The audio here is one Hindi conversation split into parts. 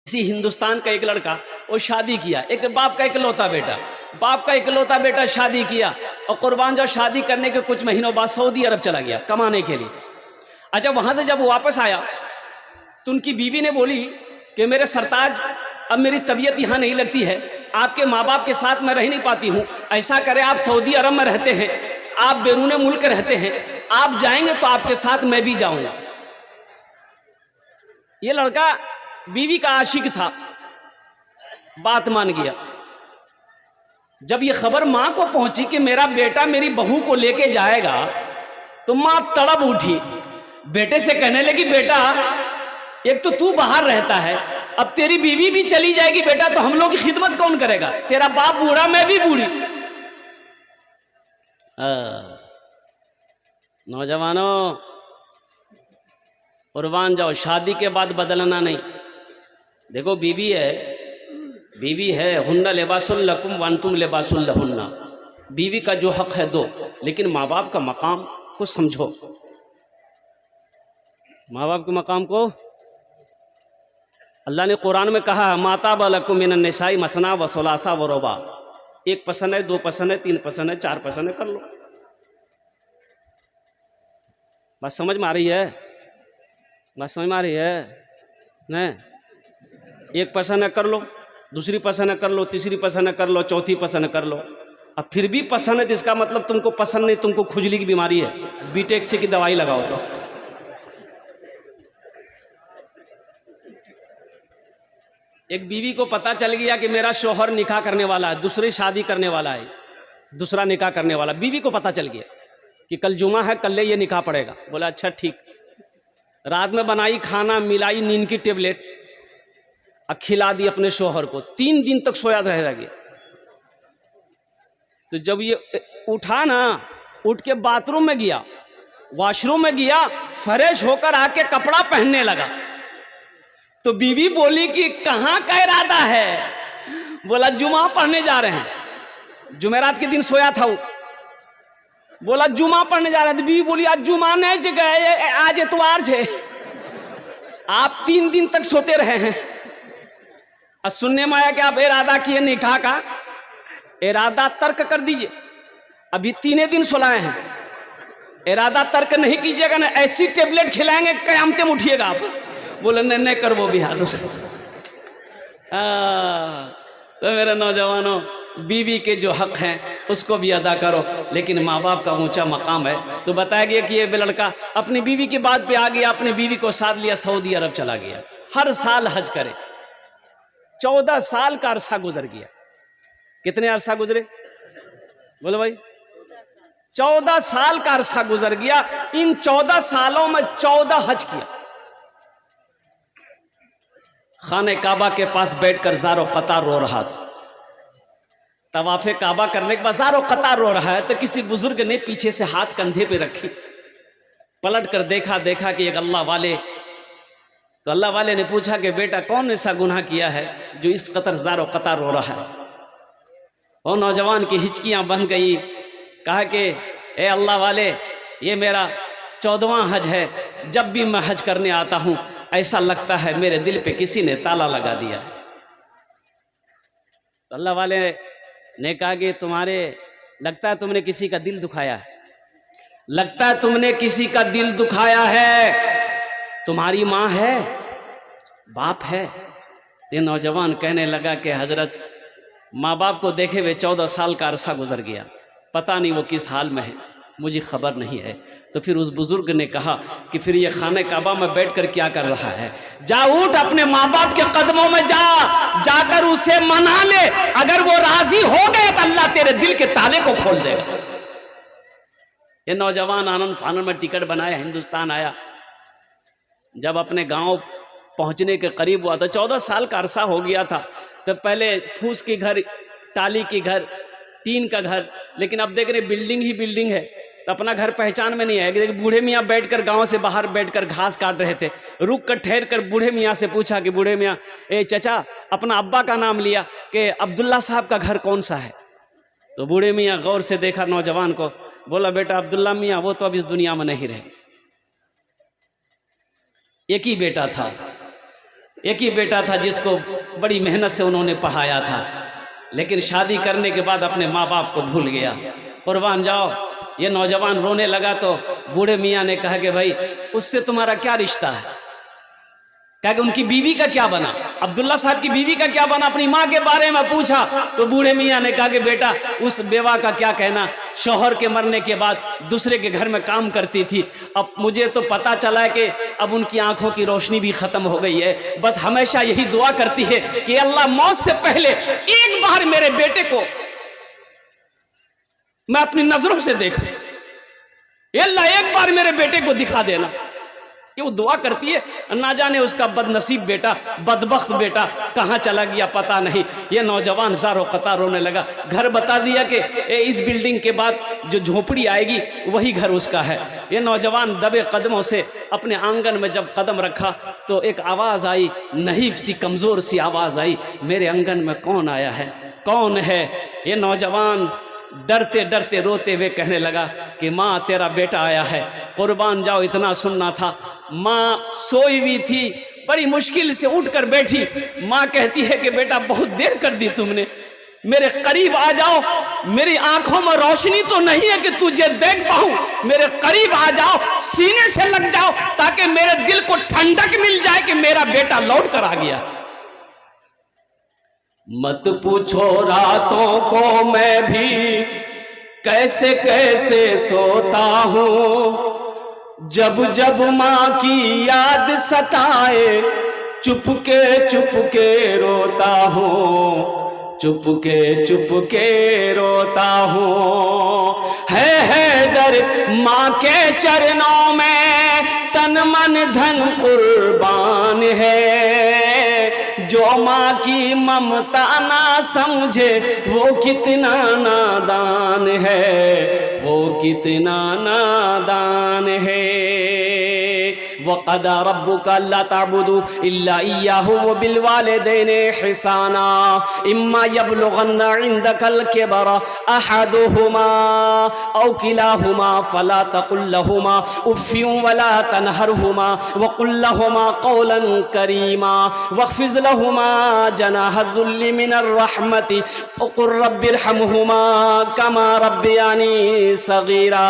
इसी हिंदुस्तान का एक लड़का वो शादी किया, एक बाप का इकलौता बेटा शादी किया, और कुर्बान जब शादी करने के कुछ महीनों बाद सऊदी अरब चला गया कमाने के लिए। अच्छा, वहाँ से जब वो वापस आया तो उनकी बीवी ने बोली कि मेरे सरताज, अब मेरी तबीयत यहाँ नहीं लगती है, आपके माँ बाप के साथ मैं रह नहीं पाती हूँ, ऐसा करें आप सऊदी अरब में रहते हैं, आप बैरून मुल्क रहते हैं, आप जाएंगे तो आपके साथ मैं भी जाऊँगा। ये लड़का बीवी का आशिक था, बात मान गया। जब ये खबर माँ को पहुंची कि मेरा बेटा मेरी बहू को लेके जाएगा, तो माँ तड़प उठी, बेटे से कहने लगी, बेटा एक तो तू बाहर रहता है, अब तेरी बीवी भी चली जाएगी बेटा, तो हम लोग की खिदमत कौन करेगा? तेरा बाप बूढ़ा, मैं भी बूढ़ी। नौजवानों, कुर्बान जाओ, शादी के बाद बदलना नहीं। देखो बीवी है हुन्ना लिबासुल लकुम व अंतुम लिबासुल लहुन्ना, बीवी का जो हक है दो, लेकिन माँ बाप का मकाम को समझो। माँ बाप के मकाम को अल्लाह ने कुरान में कहा, माता बलकुम मिनन निसाई मसना व सुलासा व रुबा, एक पसंद है, दो पसंद है, तीन पसंद है, चार पसंद है, कर लो। बात समझ में आ रही है? बात समझ में आ रही है? नहीं, एक पसंद है कर लो, दूसरी पसंद है कर लो, तीसरी पसंद है कर लो, चौथी पसंद है कर लो। अब फिर भी पसंद है तो इसका मतलब तुमको पसंद नहीं, तुमको खुजली की बीमारी है, बीटेक्सी की दवाई लगाओ। तो एक बीवी को पता चल गया कि मेरा शौहर निकाह करने वाला है, दूसरी शादी करने वाला है, दूसरा निकाह करने वाला। बीवी को पता चल गया कि कल जुमा है, कल ये निकाह पड़ेगा। बोला अच्छा ठीक। रात में बनाई खाना, मिलाई नींद की टेबलेट, खिला दी अपने शौहर को, 3 दिन तक सोया रह गया। तो जब ये उठा ना, उठ के बाथरूम में गया, वॉशरूम में गया, फ्रेश होकर आके कपड़ा पहनने लगा, तो बीवी बोली कि कहाँ का इरादा है? बोला जुमा पढ़ने जा रहे हैं, जुमेरात के दिन सोया था वो। बोला जुमा पढ़ने जा रहे हैं। तो बीवी बोली आज जुमा नहीं जगह, आज इतवार है, आप 3 दिन तक सोते रहे हैं। और सुनने में आया कि आप इरादा किए निकाह का, इरादा तर्क कर दीजिए, अभी 3 दिन सुलाए हैं, इरादा तर्क नहीं कीजिएगा ना, ऐसी टेबलेट खिलाएंगे कयामत में उठिएगा आप। बोले नहीं कर वो भी हाथों से। तो मेरे नौजवानों, बीवी के जो हक हैं उसको भी अदा करो, लेकिन माँ बाप का ऊंचा मकाम है। तो बताया गया कि ये लड़का अपनी बीवी की बात पे आ गया, अपनी बीवी को साथ लिया, सऊदी अरब चला गया। हर साल हज करे, 14 साल का अरसा गुजर गया। कितने अरसा गुजरे? बोलो भाई, 14 साल का अरसा गुजर गया। इन 14 सालों में 14 हज किया। खाने काबा के पास बैठकर ज़ारो कतार रो रहा था। तवाफ़े काबा करने के बाद ज़ारो कतार रो रहा है, तो किसी बुजुर्ग ने पीछे से हाथ कंधे पे रखी, पलट कर देखा कि एक अल्लाह वाले। तो अल्लाह वाले ने पूछा कि बेटा कौन ऐसा गुनाह किया है जो इस कतर ज़ारो कतार रो रहा है? और नौजवान की हिचकियां बन गई। कहा कि ए अल्लाह वाले, ये मेरा 14वां हज है, जब भी मैं हज करने आता हूं ऐसा लगता है मेरे दिल पे किसी ने ताला लगा दिया। तो अल्लाह वाले ने कहा कि तुम्हारे लगता है तुमने किसी का दिल दुखाया है, लगता है तुमने किसी का दिल दुखाया है। तुम्हारी माँ है, बाप है? ते नौजवान कहने लगा कि हजरत, माँ बाप को देखे हुए 14 साल का अरसा गुजर गया, पता नहीं वो किस हाल में है, मुझे खबर नहीं है। तो फिर उस बुजुर्ग ने कहा कि फिर ये खाने काबा में बैठकर क्या कर रहा है? जा उठ, अपने माँ बाप के कदमों में जाकर उसे मना ले, अगर वो राजी हो गए तो अल्लाह तेरे दिल के ताले को खोल देगा। ये नौजवान आनंद फानन में टिकट बनाया, हिंदुस्तान आया। जब अपने गांव पहुंचने के करीब हुआ तो 14 साल का अरसा हो गया था। तो पहले फूस के घर, टाली के घर, टीन का घर, लेकिन अब देख रहे बिल्डिंग ही बिल्डिंग है। तो अपना घर पहचान में नहीं आएगा। बूढ़े मियाँ बैठकर गांव से बाहर बैठकर घास काट रहे थे। रुक कर ठहर कर बूढ़े मियाँ से पूछा कि बूढ़े मियाँ, ए चचा, अपना अब्बा का नाम लिया कि अब्दुल्ला साहब का घर कौन सा है? तो बूढ़े मियाँ गौर से देखा नौजवान को, बोला बेटा अब्दुल्ला मियाँ वो तो अब इस दुनिया में नहीं रहे, एक ही बेटा था। एक ही बेटा था जिसको बड़ी मेहनत से उन्होंने पढ़ाया था, लेकिन शादी करने के बाद अपने माँ बाप को भूल गया। कुर्बान जाओ, ये नौजवान रोने लगा तो बूढ़े मियाँ ने कहा कि भाई उससे तुम्हारा क्या रिश्ता है? कहा कि उनकी बीवी का क्या बना, अब्दुल्ला साहब की बीवी का क्या बना? अपनी माँ के बारे में पूछा तो बूढ़े मियाँ ने कहा कि बेटा उस बेवा का क्या कहना, शौहर के मरने के बाद दूसरे के घर में काम करती थी। अब मुझे तो पता चला है कि अब उनकी आंखों की रोशनी भी खत्म हो गई है। बस हमेशा यही दुआ करती है कि अल्लाह मौत से पहले एक बार मेरे बेटे को मैं अपनी नजरों से देखूं, अल्लाह एक बार मेरे बेटे को दिखा देना। ये वो दुआ करती है। ना जाने उसका बदनसीब बेटा, बदबख्त बेटा कहाँ चला गया पता नहीं। ये नौजवान ज़ारो क़तार रोने लगा। घर बता दिया कि इस बिल्डिंग के बाद जो झोपड़ी आएगी वही घर उसका है। ये नौजवान दबे कदमों से अपने आंगन में जब कदम रखा तो एक आवाज़ आई, नहीफ सी कमज़ोर सी आवाज़ आई, मेरे आंगन में कौन आया है, कौन है? ये नौजवान डरते डरते रोते हुए कहने लगा कि माँ तेरा बेटा आया है। कुर्बान जाओ, इतना सुनना था। माँ सोई हुई थी, बड़ी मुश्किल से उठकर बैठी। माँ कहती है कि बेटा बहुत देर कर दी तुमने, मेरे करीब आ जाओ, मेरी आंखों में रोशनी तो नहीं है कि तुझे देख पाऊं, मेरे करीब आ जाओ, सीने से लग जाओ ताकि मेरे दिल को ठंडक मिल जाए कि मेरा बेटा लौट कर आ गया। मत पूछो रातों को मैं भी कैसे कैसे सोता हूँ, जब जब माँ की याद सताए चुपके रोता हूँ, चुपके रोता हूँ। है दर माँ के चरणों में तन मन धन कुर्बान है, जो माँ की ममता ना समझे वो कितना नादान है, वो कितना नादान है। वक़दा रब्बुका अल्ला ताबुदू इल्ला इय्याहु व बिल वालिदैनि हिसाना इम्मा यबलुगन्ना इंदकल किबरा अहदुहुमा औ किलाहुमा फला तकुल लहुमा उफ़्फिन वला तनहरहुमा व कुल लहुमा क़ौलन करीमा वख़्फ़िज़ लहुमा जनाह ज़ुल्लि मिनर रहमति व क़ुल रब्बिरहमहुमा कमा रब्बियानी सग़ीरा।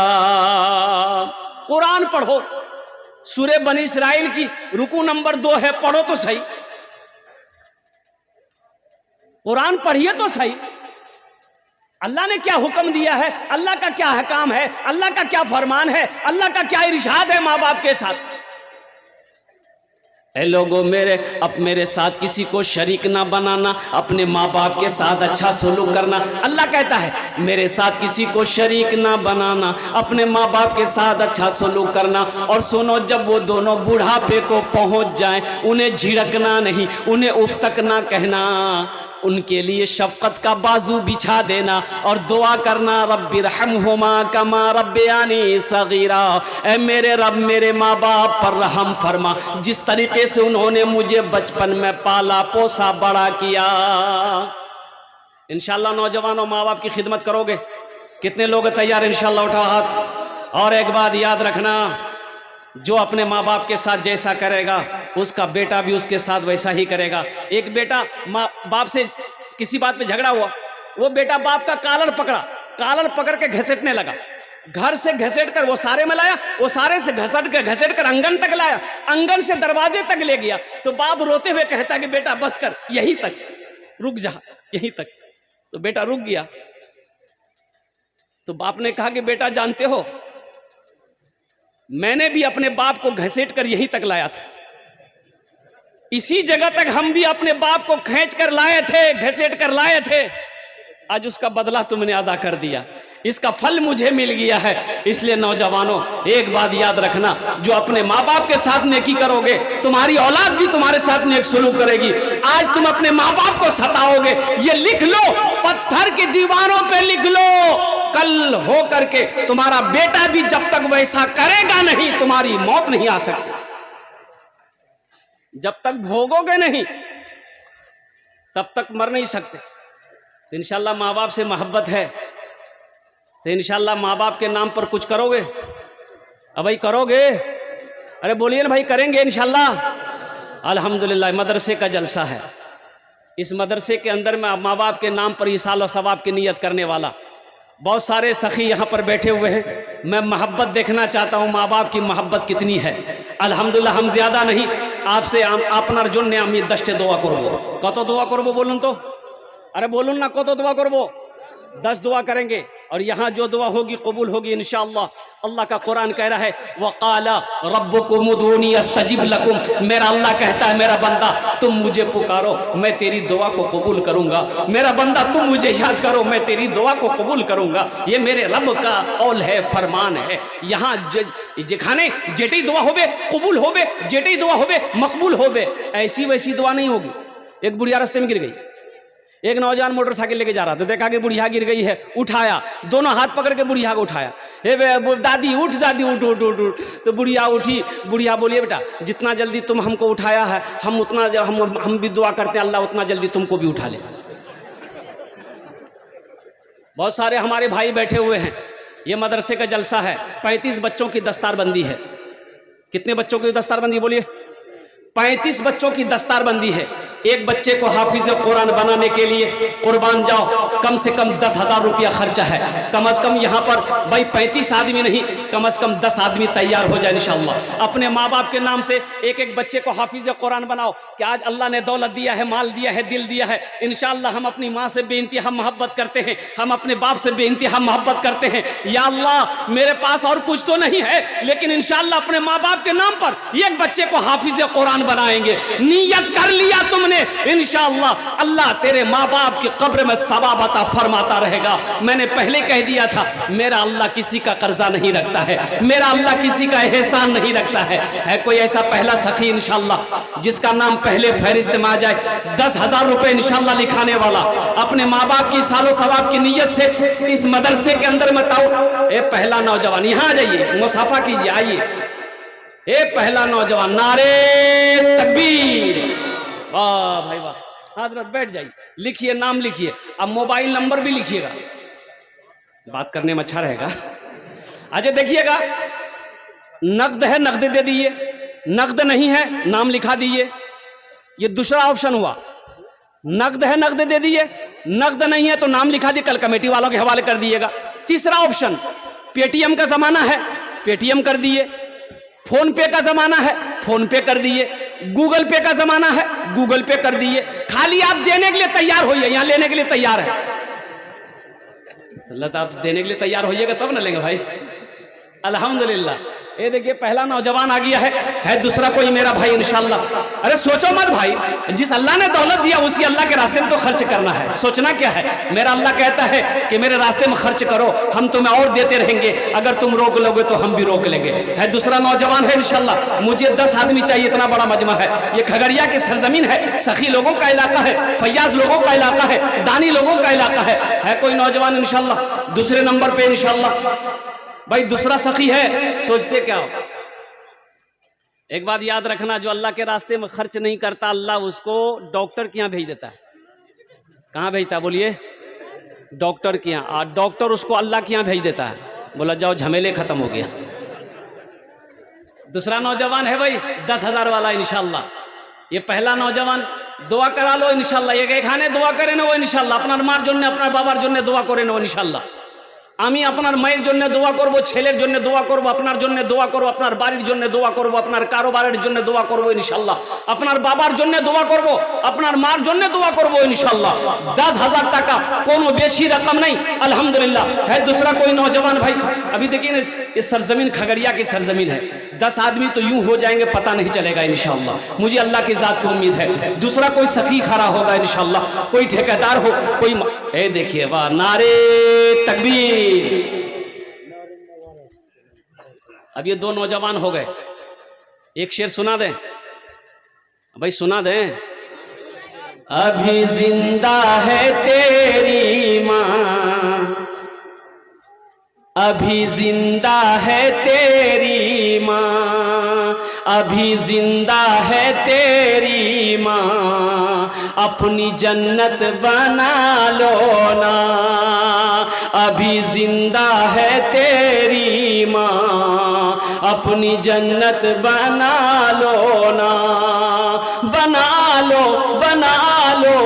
कुरान पढ़ो, सूरे बनी इस्राइल की रुकू नंबर 2 है, पढ़ो तो सही, कुरान पढ़िए तो सही। अल्लाह ने क्या हुक्म दिया है, अल्लाह का क्या हकाम है, अल्लाह का क्या फरमान है, अल्लाह का क्या इरशाद है माँ बाप के साथ। ए लोगों, मेरे साथ किसी को शरीक ना बनाना, अपने माँ बाप के साथ अच्छा सलूक करना। अल्लाह कहता है मेरे साथ किसी को शरीक ना बनाना, अपने माँ बाप के साथ अच्छा सलूक करना। और सुनो, जब वो दोनों बुढ़ापे को पहुँच जाएं, उन्हें झिड़कना नहीं, उन्हें उफ तक ना कहना, उनके लिए शफकत का बाजू बिछा देना और दुआ करना, रब्बिरहमहुमा कमा रब्बियानी सगीरा। ऐ मेरे रब, मेरे माँ बाप पर रहम फरमा, जिस तरीके से उन्होंने मुझे बचपन में पाला पोसा बड़ा किया। इंशाल्लाह नौजवानों माँ बाप की खिदमत करोगे? कितने लोग तैयार? इंशाल्लाह उठा हाथ। और एक बात याद रखना, जो अपने माँ बाप के साथ जैसा करेगा उसका बेटा भी उसके साथ वैसा ही करेगा। एक बेटा माँ बाप से किसी बात पे झगड़ा हुआ, वो बेटा बाप का कालर पकड़ के घसीटने लगा, घर से घसीट कर वो सारे में लाया, वो सारे से घसीट कर आंगन तक लाया, आंगन से दरवाजे तक ले गया। तो बाप रोते हुए कहता कि बेटा बस कर, यहीं तक रुक जा, यहीं तक। तो बेटा रुक गया। तो बाप ने कहा कि बेटा जानते हो, मैंने भी अपने बाप को घसीट कर यहीं तक लाया था, इसी जगह तक हम भी अपने बाप को खींच कर लाए थे, घसीट कर लाए थे। आज उसका बदला तुमने अदा कर दिया, इसका फल मुझे मिल गया है। इसलिए नौजवानों, एक बात याद रखना, जो अपने माँ बाप के साथ नेकी करोगे, तुम्हारी औलाद भी तुम्हारे साथ नेक सलूक करेगी। आज तुम अपने माँ बाप को सताओगे, ये लिख लो, पत्थर की दीवारों पे लिख लो, कल हो करके तुम्हारा बेटा भी जब तक वैसा करेगा नहीं, तुम्हारी मौत नहीं आ सकती। जब तक भोगोगे नहीं तब तक मर नहीं सकते। तो इंशाल्लाह माँ बाप से मोहब्बत है तो इंशाल्लाह माँ बाप के नाम पर कुछ करोगे? अब भाई करोगे? अरे बोलिए ना भाई, करेंगे इंशाल्लाह। अल्हम्दुलिल्लाह मदरसे का जलसा है। इस मदरसे के अंदर में माँ बाप के नाम पर ईसाल और सवाब की नीयत करने वाला बहुत सारे सखी यहाँ पर बैठे हुए हैं। मैं मोहब्बत देखना चाहता हूँ, माँ बाप की मोहब्बत कितनी है। अल्हम्दुलिल्लाह हम ज़्यादा नहीं, आपसे आपनार जन्य আমি 10टे দোয়া করব। কত দোয়া করব বলুন তো? अरे बोलून ना, কত দোয়া করব? 10 दुआ करेंगे और यहाँ जो दुआ होगी कबूल होगी इंशाअल्लाह। अल्लाह का कुरान कह रहा है वक़ाला रब्बुकुम उदूनी अस्तजिब लकुम। मेरा अल्लाह कहता है मेरा बंदा तुम मुझे पुकारो मैं तेरी दुआ को कबूल करूँगा। मेरा बंदा तुम मुझे याद करो मैं तेरी दुआ को कबूल करूँगा। ये मेरे रब का कौल है, फरमान है। यहाँ जेखाने जेटी दुआ होबे कबूल होबे, जेटी दुआ होबे मकबूल होबे। ऐसी वैसी दुआ नहीं होगी। एक बुढ़िया रास्ते में गिर गई, एक नौजवान मोटरसाइकिल लेके जा रहा था, देखा कि बुढ़िया गिर गई है, उठाया, दोनों हाथ पकड़ के बुढ़िया को उठाया। हे दादी उठ, दादी उठ उठ उठ उठ। तो बुढ़िया उठी। बुढ़िया बोलिए बेटा जितना जल्दी तुम हमको उठाया है हम उतना हम भी दुआ करते हैं अल्लाह उतना जल्दी तुमको भी उठा ले। बहुत सारे हमारे भाई बैठे हुए हैं, ये मदरसे का जलसा है। 35 बच्चों की दस्तारबंदी है। कितने बच्चों की दस्तारबंदी बोलिए? 35 बच्चों की दस्तारबंदी है। एक बच्चे को हाफिज कुरान बनाने के लिए कुर्बान जाओ कम से कम 10,000 रुपया खर्चा है। कम से कम यहाँ पर भाई 35 आदमी नहीं, कम से कम 10 आदमी तैयार हो जाए इंशाअल्लाह। अपने माँ बाप के नाम से एक एक बच्चे को हाफिज कुरान बनाओ कि आज अल्लाह ने दौलत दिया है, माल दिया है, दिल दिया है। इंशाअल्लाह हम अपनी माँ से बेइंतहा मोहब्बत करते हैं, हम अपने बाप से बेइंतहा मोहब्बत करते हैं। या अल्लाह मेरे पास और कुछ तो नहीं है लेकिन इंशाअल्लाह अपने माँ बाप के नाम पर एक बच्चे को हाफिज कुरान बनाएंगे। नियत कर लिया तुमने इंशाअल्लाह अल्लाह तेरे माँ बाप की कब्र में सवाब अता फरमाता रहेगा। मैंने पहले कह दिया था मेरा अल्लाह किसी का कर्जा नहीं रखता है, मेरा अल्लाह किसी का एहसान नहीं रखता है। कोई ऐसा पहला सखी इंशाअल्लाह जिसका नाम पहले फहरिस्त में आ जाए 10,000 रुपए इंशाअल्लाह लिखाने वाला अपने माँ बाप की सालो सवाब की नीयत से इस मदरसे के अंदर बताओ। ए पहला नौजवान यहाँ आ जाइए, मुसाफा कीजिए, आइए। ए पहला नौजवान नारे तकबीर। वाह भाई वाह। हजरत बैठ जाइए, लिखिए, नाम लिखिए, अब मोबाइल नंबर भी लिखिएगा, बात करने में अच्छा रहेगा। अच्छा देखिएगा, नकद है नकद दे दीजिए, नकद नहीं है नाम लिखा दीजिए। ये दूसरा ऑप्शन हुआ। नकद है नकद दे दीजिए, नकद नहीं है तो नाम लिखा दिए, कल कमेटी वालों के हवाले कर दिएगा। तीसरा ऑप्शन पेटीएम का जमाना है, पेटीएम कर दिए। फोन पे का जमाना है, फोन पे कर दिए। गूगल पे का जमाना है, गूगल पे कर दिए। खाली आप देने के लिए तैयार होइए, यहाँ लेने के लिए तैयार है। तो आप देने के लिए तैयार होइएगा तब ना लेंगे भाई। अल्हम्दुलिल्लाह। ये देखिए पहला नौजवान आ गया है दूसरा कोई मेरा भाई इंशाअल्लाह। अरे सोचो मत भाई, जिस अल्लाह ने दौलत दिया उसी अल्लाह के रास्ते में तो खर्च करना है। सोचना क्या है, मेरा अल्लाह कहता है कि मेरे रास्ते में खर्च करो, हम तुम्हें और देते रहेंगे, अगर तुम रोक लोगे तो हम भी रोक लेंगे। है दूसरा नौजवान है इंशाअल्लाह। मुझे 10 आदमी चाहिए, इतना बड़ा मजमा है। ये खगड़िया की सरजमीन है, सखी लोगों का इलाका है, फैयाज लोगों का इलाका है, दानी लोगों का इलाका है कोई नौजवान इंशाअल्लाह दूसरे नंबर पे इंशाअल्लाह। भाई दूसरा सखी है, सोचते क्या हो। एक बात याद रखना, जो अल्लाह के रास्ते में खर्च नहीं करता अल्लाह उसको डॉक्टर के यहाँ भेज देता है। कहाँ भेजता है बोलिए? डॉक्टर के यहाँ। और डॉक्टर उसको अल्लाह के यहाँ भेज देता है, बोला जाओ झमेले खत्म हो गया। दूसरा नौजवान है भाई 10,000 वाला इंशाअल्लाह। ये पहला नौजवान दुआ करा लो इंशाअल्लाह। ये खाने दुआ करे ना वो इंशाअल्लाह, अपना मार जन्य अपना बाबार जन्य दुआ करे ना इंशाअल्लाह। আমি আপনার মায়ের জন্য দোয়া করব, ছেলের জন্য দোয়া করব, আপনার জন্য দোয়া করব, আপনার বাড়ির জন্য দোয়া করব, আপনার কারোবারের জন্য দোয়া করব ইনশাআল্লাহ, আপনার বাবার জন্য দোয়া করব, আপনার মার জন্য দোয়া করব ইনশাআল্লাহ। 10,000 টাকা কোনো বেশি रकम नहीं अल्हम्दुलिल्लाह। है दूसरा कोई नौजवान भाई, अभी देखिए ना ये सरजमीन खगड़िया की सरजमीन है, 10 आदमी तो यूं हो जाएंगे पता नहीं चलेगा इंशाअल्लाह। मुझे अल्लाह की जात की उम्मीद है। दूसरा कोई सखी खड़ा होगा इंशाअल्लाह, कोई ठेकेदार हो, कोई ए देखिए वाह नारे तकबीर। अब ये 2 नौजवान हो गए, एक शेर सुना दें भाई, सुना दें। अभी जिंदा है तेरी माँ, अभी जिंदा है तेरी माँ, अभी जिंदा है तेरी माँ, अपनी जन्नत बना लो ना, अभी जिंदा है तेरी माँ, अपनी जन्नत बना लो ना। बना लो बना लो,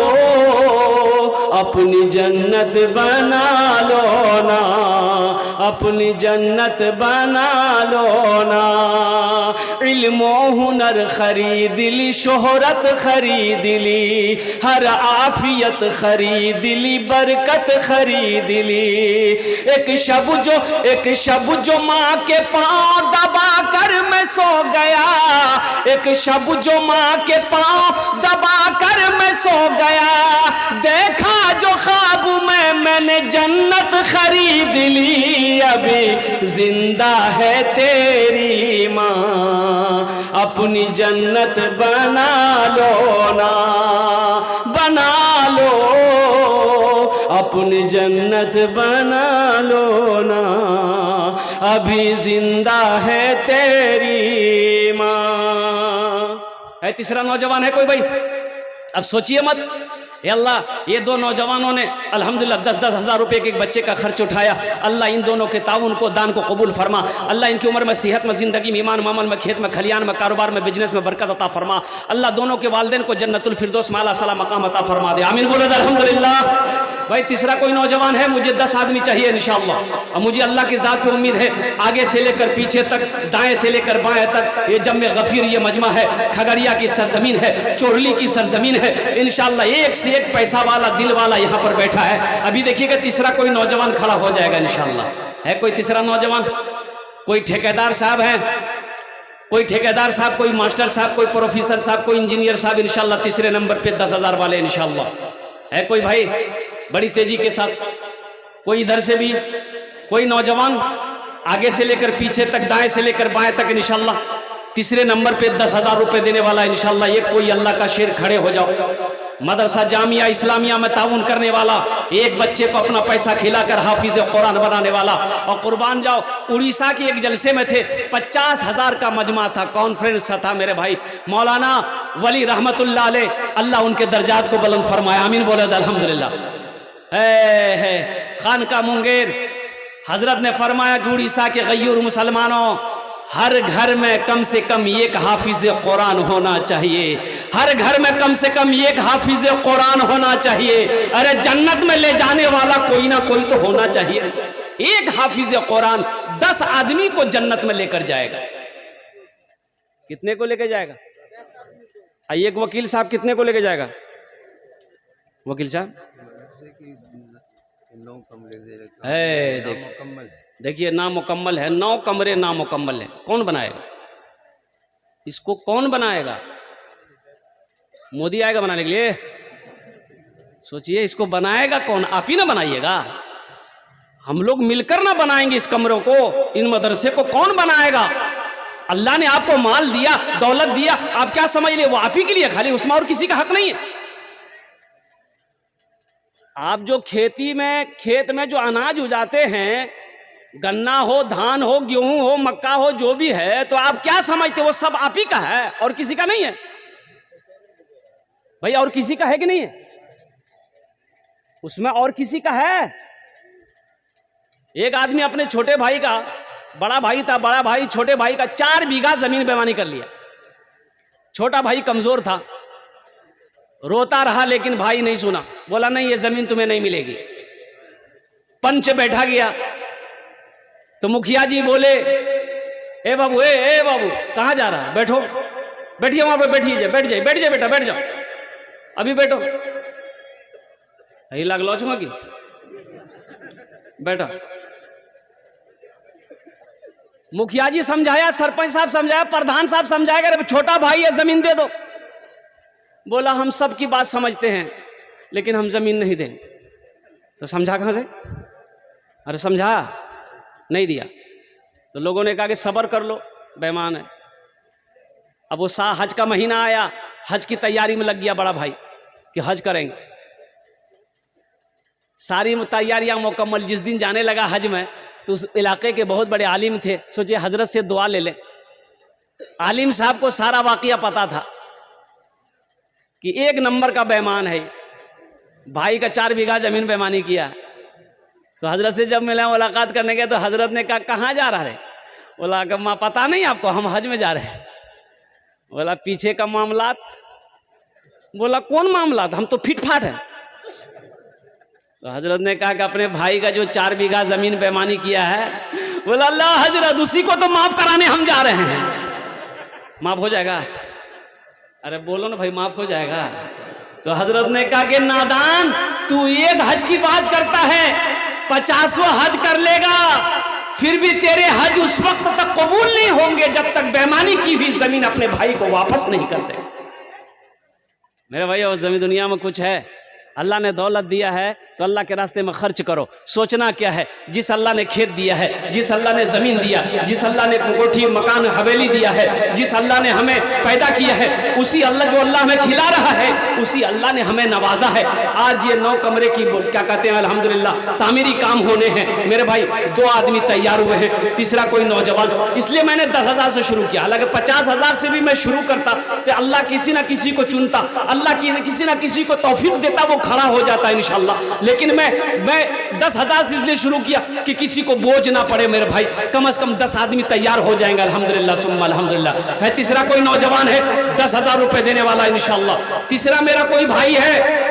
अपनी जन्नत बना लो ना, अपनी जन्नत बना लो ना। इल्मो हुनर खरीद ली, शोहरत खरीद ली, हर आफियत खरीद ली, बरकत खरीद ली। एक शब जो माँ के पाँव दबा कर मैं सो गया, एक शब जो माँ के पाँव दबा कर मैं सो गया, देखा जो ख्वाब में मैंने जन्नत खरीद ली। अभी जिंदा है तेरी माँ, अपनी जन्नत बना लो ना, बना लो, अपनी जन्नत बना लो ना, अभी जिंदा है तेरी माँ। है तीसरा नौजवान है कोई भाई? अब सोचिए मत, ये अल्लाह, ये दो नौजवानों ने अल्हम्दुलिल्लाह 10-10 हज़ार रुपये के एक बच्चे का खर्च उठाया। अल्लाह इन दोनों के ताउन को, दान को कबूल फरमा। अल्लाह इनकी उम्र में, सेहत में, ज़िंदगी में, ईमान मामल में, खेत में, खलियान में, कारोबार में, बिजनेस में बरकत अता फरमा। अल्लाह दोनों के वालिदैन को जन्नतुल फिरदौस में आला सला मकाम अता फरमा दे। आमीन बोलो अल्हम्दुलिल्लाह। भाई तीसरा कोई नौजवान है? मुझे 10 आदमी चाहिए इंशाअल्लाह। और मुझे अल्लाह की ज़ात पे उम्मीद है, आगे से लेकर पीछे तक, दाएं से लेकर बाएं तक, ये जम्मे गफीर ये मजमा है, खगड़िया की सरजमीन है, चोरली की सरजमीन है। इंशाअल्लाह एक से एक पैसा वाला, दिल वाला यहाँ पर बैठा है। अभी देखिएगा तीसरा कोई नौजवान खड़ा हो जाएगा इंशाअल्लाह। है कोई तीसरा नौजवान? कोई ठेकेदार साहब हैं, कोई ठेकेदार साहब, कोई मास्टर साहब, कोई प्रोफेसर साहब, कोई इंजीनियर साहब, इंशाअल्लाह तीसरे नंबर पे 10 हज़ार वाले इंशाअल्लाह। है कोई भाई? बड़ी तेजी के साथ कोई इधर से भी कोई नौजवान, आगे से लेकर पीछे तक, दाएं से लेकर बाएं तक इंशाअल्लाह तीसरे नंबर पे 10 हज़ार रुपये देने वाला इंशाअल्लाह। एक कोई अल्लाह का शेर खड़े हो जाओ। मदरसा जामिया इस्लामिया में ताउन करने वाला, एक बच्चे को अपना पैसा खिलाकर हाफिज कुरान बनाने वाला। और कुर्बान जाओ, उड़ीसा के एक जलसे में थे, 50 हज़ार का मजमा था, कॉन्फ्रेंस था मेरे भाई। मौलाना वली रहमतुल्लाह अलैह, अल्लाह उनके दर्जात को बुलंद फरमाया। आमीन बोले अल्हम्दुलिल्लाह। है खानका मुंगेर, हजरत ने फरमाया कि उड़ीसा के गयूर मुसलमानों, हर घर में कम से कम एक हाफिज कुरान होना चाहिए, हर घर में कम से कम एक हाफिज कुरान होना चाहिए। अरे जन्नत में ले जाने वाला कोई ना कोई तो होना चाहिए। एक हाफिज कुरान 10 आदमी को जन्नत में लेकर जाएगा। कितने को लेकर जाएगा? एक वकील साहब कितने को लेकर जाएगा? वकील साहब है, देखिए नामुकम्मल है, 9 कमरे नामुकम्मल है। कौन बनाएगा इसको? कौन बनाएगा? मोदी आएगा बनाने के लिए? सोचिए इसको बनाएगा कौन? आप ही ना बनाइएगा। हम लोग मिलकर ना बनाएंगे इस कमरों को, इन मदरसे को कौन बनाएगा? अल्लाह ने आपको माल दिया, दौलत दिया, आप क्या समझ लिए वो आप ही के लिए खाली, उसमें और किसी का हक नहीं है। आप जो खेत में जो अनाज उगाते हैं, गन्ना हो, धान हो, गेहूं हो, मक्का हो, जो भी है, तो आप क्या समझते वो सब आप ही का है और किसी का नहीं है? भाई और किसी का है कि नहीं है? उसमें और किसी का है? एक आदमी अपने छोटे भाई का, बड़ा भाई था, बड़ा भाई छोटे भाई का 4 बीघा जमीन बेईमानी कर लिया। छोटा भाई कमजोर था, रोता रहा, लेकिन भाई नहीं सुना, बोला नहीं ये जमीन तुम्हें नहीं मिलेगी। पंच बैठा गया तो मुखिया जी बोले, ए बाबू, ए बाबू कहाँ जा रहा है? बैठो, बैठिए वहां पे, बैठिए, बैठ जाइए, बैठ जाइए बेटा, बैठ जाओ, अभी बैठो। लाग लौचूंगा कि बैठा। मुखिया जी समझाया, सरपंच साहब समझाया, प्रधान साहब समझाया, अरे छोटा भाई है जमीन दे दो। बोला हम सब की बात समझते हैं लेकिन हम जमीन नहीं दें। तो समझा कहां से? अरे समझा नहीं दिया। तो लोगों ने कहा कि सब्र कर लो, बेईमान है। अब वो हज का महीना आया, हज की तैयारी में लग गया बड़ा भाई कि हज करेंगे। सारी तैयारियां मुकम्मल। जिस दिन जाने लगा हज में, तो उस इलाके के बहुत बड़े आलिम थे, सोचिए हजरत से दुआ ले ले। आलिम साहब को सारा वाकया पता था कि 1 नंबर का बेईमान है, भाई का 4 बीघा जमीन बेईमानी किया। तो हजरत से जब मिला, मुलाकात करने गए, तो हजरत ने कहा कहाँ जा रहा है? बोला कि माँ पता नहीं आपको, हम हज में जा रहे हैं। बोला पीछे का मामलात। बोला कौन मामलात, हम तो फिट फाट है। तो हजरत ने कहा कि अपने भाई का जो 4 बीघा जमीन बेईमानी किया है, बोला अल्लाह हजरत उसी को तो माफ कराने हम जा रहे हैं। माफ हो जाएगा? अरे बोलो ना भाई, माफ हो जाएगा? तो हजरत ने कहा कि नादान, तू एक हज की बात करता है, 50वां हज कर लेगा, फिर भी तेरे हज उस वक्त तक कबूल नहीं होंगे जब तक बेईमानी की हुई जमीन अपने भाई को वापस नहीं करते। मेरे भाई, और जमीन दुनिया में कुछ है? अल्लाह ने दौलत दिया है तो अल्लाह के रास्ते में खर्च करो। सोचना क्या है, जिस अल्लाह ने खेत दिया है, जिस अल्लाह ने ज़मीन दिया, जिस अल्लाह ने कोठी मकान हवेली दिया है, जिस अल्लाह ने हमें पैदा किया है, उसी अल्लाह जो अल्लाह हमें खिला रहा है, उसी अल्लाह ने हमें नवाजा है। आज ये 9 कमरे की क्या कहते हैं, अल्हम्दुलिल्लाह तामीरी काम होने हैं। मेरे भाई 2 आदमी तैयार हुए हैं, तीसरा कोई नौजवान। इसलिए मैंने 10,000 से शुरू किया। हालांकि 50,000 से भी मैं शुरू करता तो अल्लाह किसी ना किसी को चुनता, अल्लाह किसी ना किसी को तौफीक देता, वो खड़ा हो जाता है इंशाअल्लाह। लेकिन मैं 10,000 से इसलिए शुरू किया कि किसी को बोझ ना पड़े। मेरे भाई कम से कम 10 आदमी तैयार हो जाएंगे अल्हम्दुलिल्लाह सुम्मा अल्हम्दुलिल्लाह। है तीसरा कोई नौजवान है 10,000 रुपए देने वाला इंशाअल्लाह। तीसरा मेरा कोई भाई है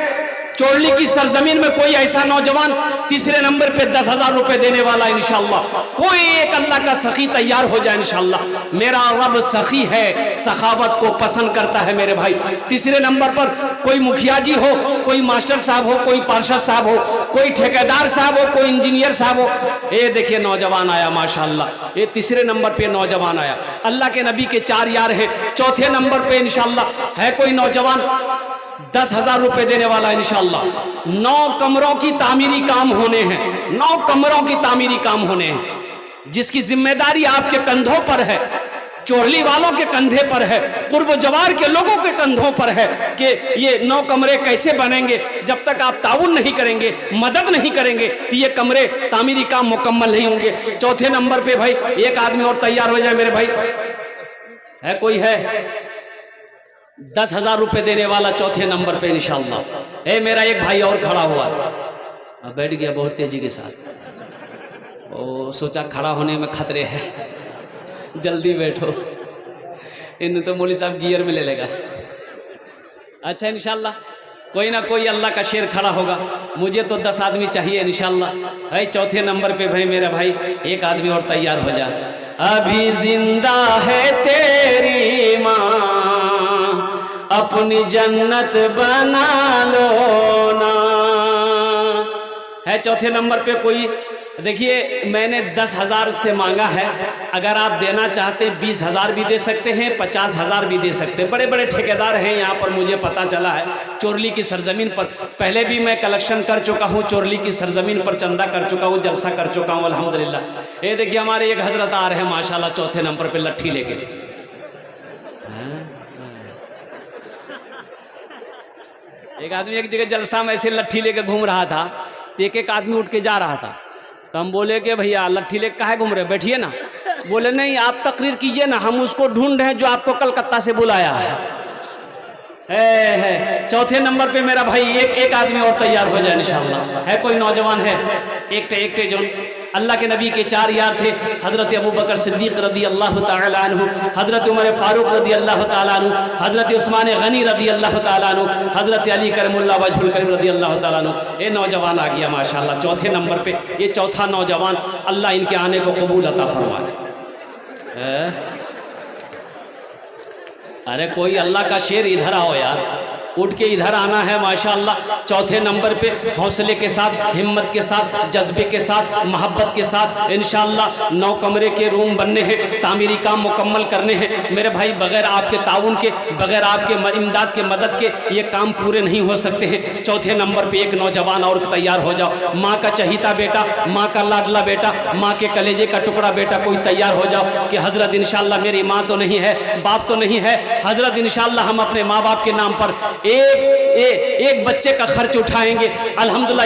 चोरली की सरजमीन में, कोई ऐसा नौजवान तीसरे नंबर पे 10,000 रुपए देने वाला इंशाअल्लाह। कोई एक अल्लाह का सखी तैयार हो जाए इंशाअल्लाह। मेरा रब सखी है, सखावत को पसंद करता है मेरे भाई। तीसरे नंबर पर कोई मुखिया जी हो, कोई मास्टर साहब हो, कोई पार्षद साहब हो, कोई ठेकेदार साहब हो, कोई इंजीनियर साहब हो। ये देखिए नौजवान आया माशाअल्लाह, ये तीसरे नंबर पे नौजवान आया। अल्लाह के नबी के 4 यार हैं। चौथे नंबर पे इंशाअल्लाह है कोई नौजवान 10,000 रुपए देने वाला इंशाअल्लाह। 9 कमरों की तामीरी काम होने हैं, 9 कमरों की तामीरी काम होने हैं, जिसकी जिम्मेदारी आपके कंधों पर है, चोरली वालों के कंधे पर है, पूर्व जवार के लोगों के कंधों पर है कि ये 9 कमरे कैसे बनेंगे। जब तक आप ताउन नहीं करेंगे, मदद नहीं करेंगे, तो ये कमरे तामीरी काम मुकम्मल नहीं होंगे। चौथे नंबर पे भाई एक आदमी और तैयार हो जाए मेरे भाई। है कोई है 10,000 रुपए देने वाला चौथे नंबर पे इंशाअल्लाह। ए मेरा एक भाई और खड़ा हुआ, अब बैठ गया बहुत तेजी के साथ। ओ सोचा खड़ा होने में खतरे है, जल्दी बैठो, इन तो मौलवी साहब गियर में ले लेगा। अच्छा इंशाअल्लाह कोई ना कोई अल्लाह का शेर खड़ा होगा। मुझे तो 10 आदमी चाहिए इंशाअल्लाह। है चौथे नंबर पे भाई मेरा भाई एक आदमी और तैयार हो जा। अभी जिंदा है तेरी माँ, अपनी जन्नत बना लो ना। है चौथे नंबर पे कोई। देखिए मैंने 10,000 से मांगा है, अगर आप देना चाहते 20,000 भी दे सकते हैं, 50,000 भी दे सकते हैं। बड़े बड़े ठेकेदार हैं यहाँ पर, मुझे पता चला है चोरली की सरजमीन पर। पहले भी मैं कलेक्शन कर चुका हूँ, चोरली की सरजमीन पर चंदा कर चुका हूँ, जलसा कर चुका हूँ अल्हम्दुलिल्लाह। ये देखिए हमारे एक हजरत आ रहे हैं माशाल्लाह चौथे नंबर पर लट्ठी लेके। एक आदमी एक जगह जलसा में ऐसे लट्ठी लेके घूम रहा था, तो एक आदमी उठ के जा रहा था, तो हम बोले कि भैया लट्ठी लेके काहे घूम रहे, बैठिए ना। बोले नहीं आप तकरीर कीजिए ना, हम उसको ढूंढ रहे हैं जो आपको कलकत्ता से बुलाया है। चौथे नंबर पे मेरा भाई एक आदमी और तैयार हो जाए इंशाअल्लाह। है कोई नौजवान है एक जो अल्लाह के नबी के 4 यार थे, हज़रत अबू बकर सिद्दीक़ रदी अल्लाह ताला अन्हु, हज़रत उमर फ़ारूक रदी अल्लाह ताला अन्हु, हज़रत उस्मान गनी रदी अल्लाह ताला अन्हु, हज़रत अली करमुल्लाह वजहुल करीम रदी अल्लाह ताला अन्हु। ये नौजवान आ गया माशाअल्लाह चौथे नंबर पे। ये चौथा नौजवान, अल्लाह इनके आने को कबूल अता फरमाए। अरे कोई अल्लाह का शेर इधर आओ यार, उठ के इधर आना है माशाअल्लाह। चौथे नंबर पे हौसले के साथ, हिम्मत के साथ, जज्बे के साथ, मोहब्बत के साथ इंशाअल्लाह 9 कमरे के रूम बनने हैं, तामीरी काम मुकम्मल करने हैं मेरे भाई। बगैर आपके ताउन के, बगैर आपके इमदाद के, मदद के ये काम पूरे नहीं हो सकते हैं। चौथे नंबर पे एक नौजवान और तैयार हो जाओ। माँ का चहीता बेटा, माँ का लाडला बेटा, माँ के कलेजे का टुकड़ा बेटा कोई तैयार हो जाओ कि हजरत इंशाअल्लाह मेरी माँ तो नहीं है, बाप तो नहीं है, हजरत इंशाअल्लाह हम अपने माँ बाप के नाम पर एक बच्चे का खर्च उठाएंगे, अल्हम्दुलिल्लाह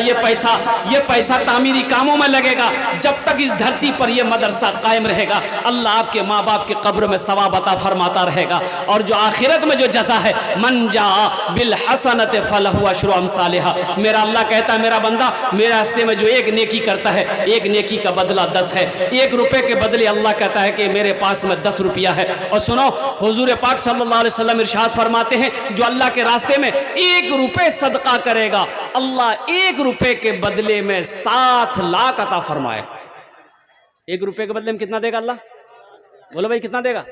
ये पैसा तामीरी कामों में लगेगा। जब तक इस धरती पर यह मदरसा कायम रहेगा, अल्लाह आपके माँ बाप के कब्र में सवाब अता फरमाता रहेगा। और जो आखिरत में जो जज़ा है, मन जा बिल हसनत फलहु अशरु अमसालिहा, मेरा अल्लाह कहता है मेरा बंदा मेरे रास्ते में जो एक नेकी करता है, एक नेकी का बदला 10 है। 1 रुपए के बदले अल्लाह कहता है कि मेरे पास में 10 रुपया है। और सुनो, हुजूर पाक सल्लल्लाहु अलैहि वसल्लम इरशाद फरमाते हैं, जो अल्लाह के रास्ते में 1 रुपए सदका करेगा, अल्लाह 1 रुपए के बदले में 7 लाख अता फरमाए। 1 रुपए के बदले में कितना देगा अल्लाह? बोलो भाई कितना देगा?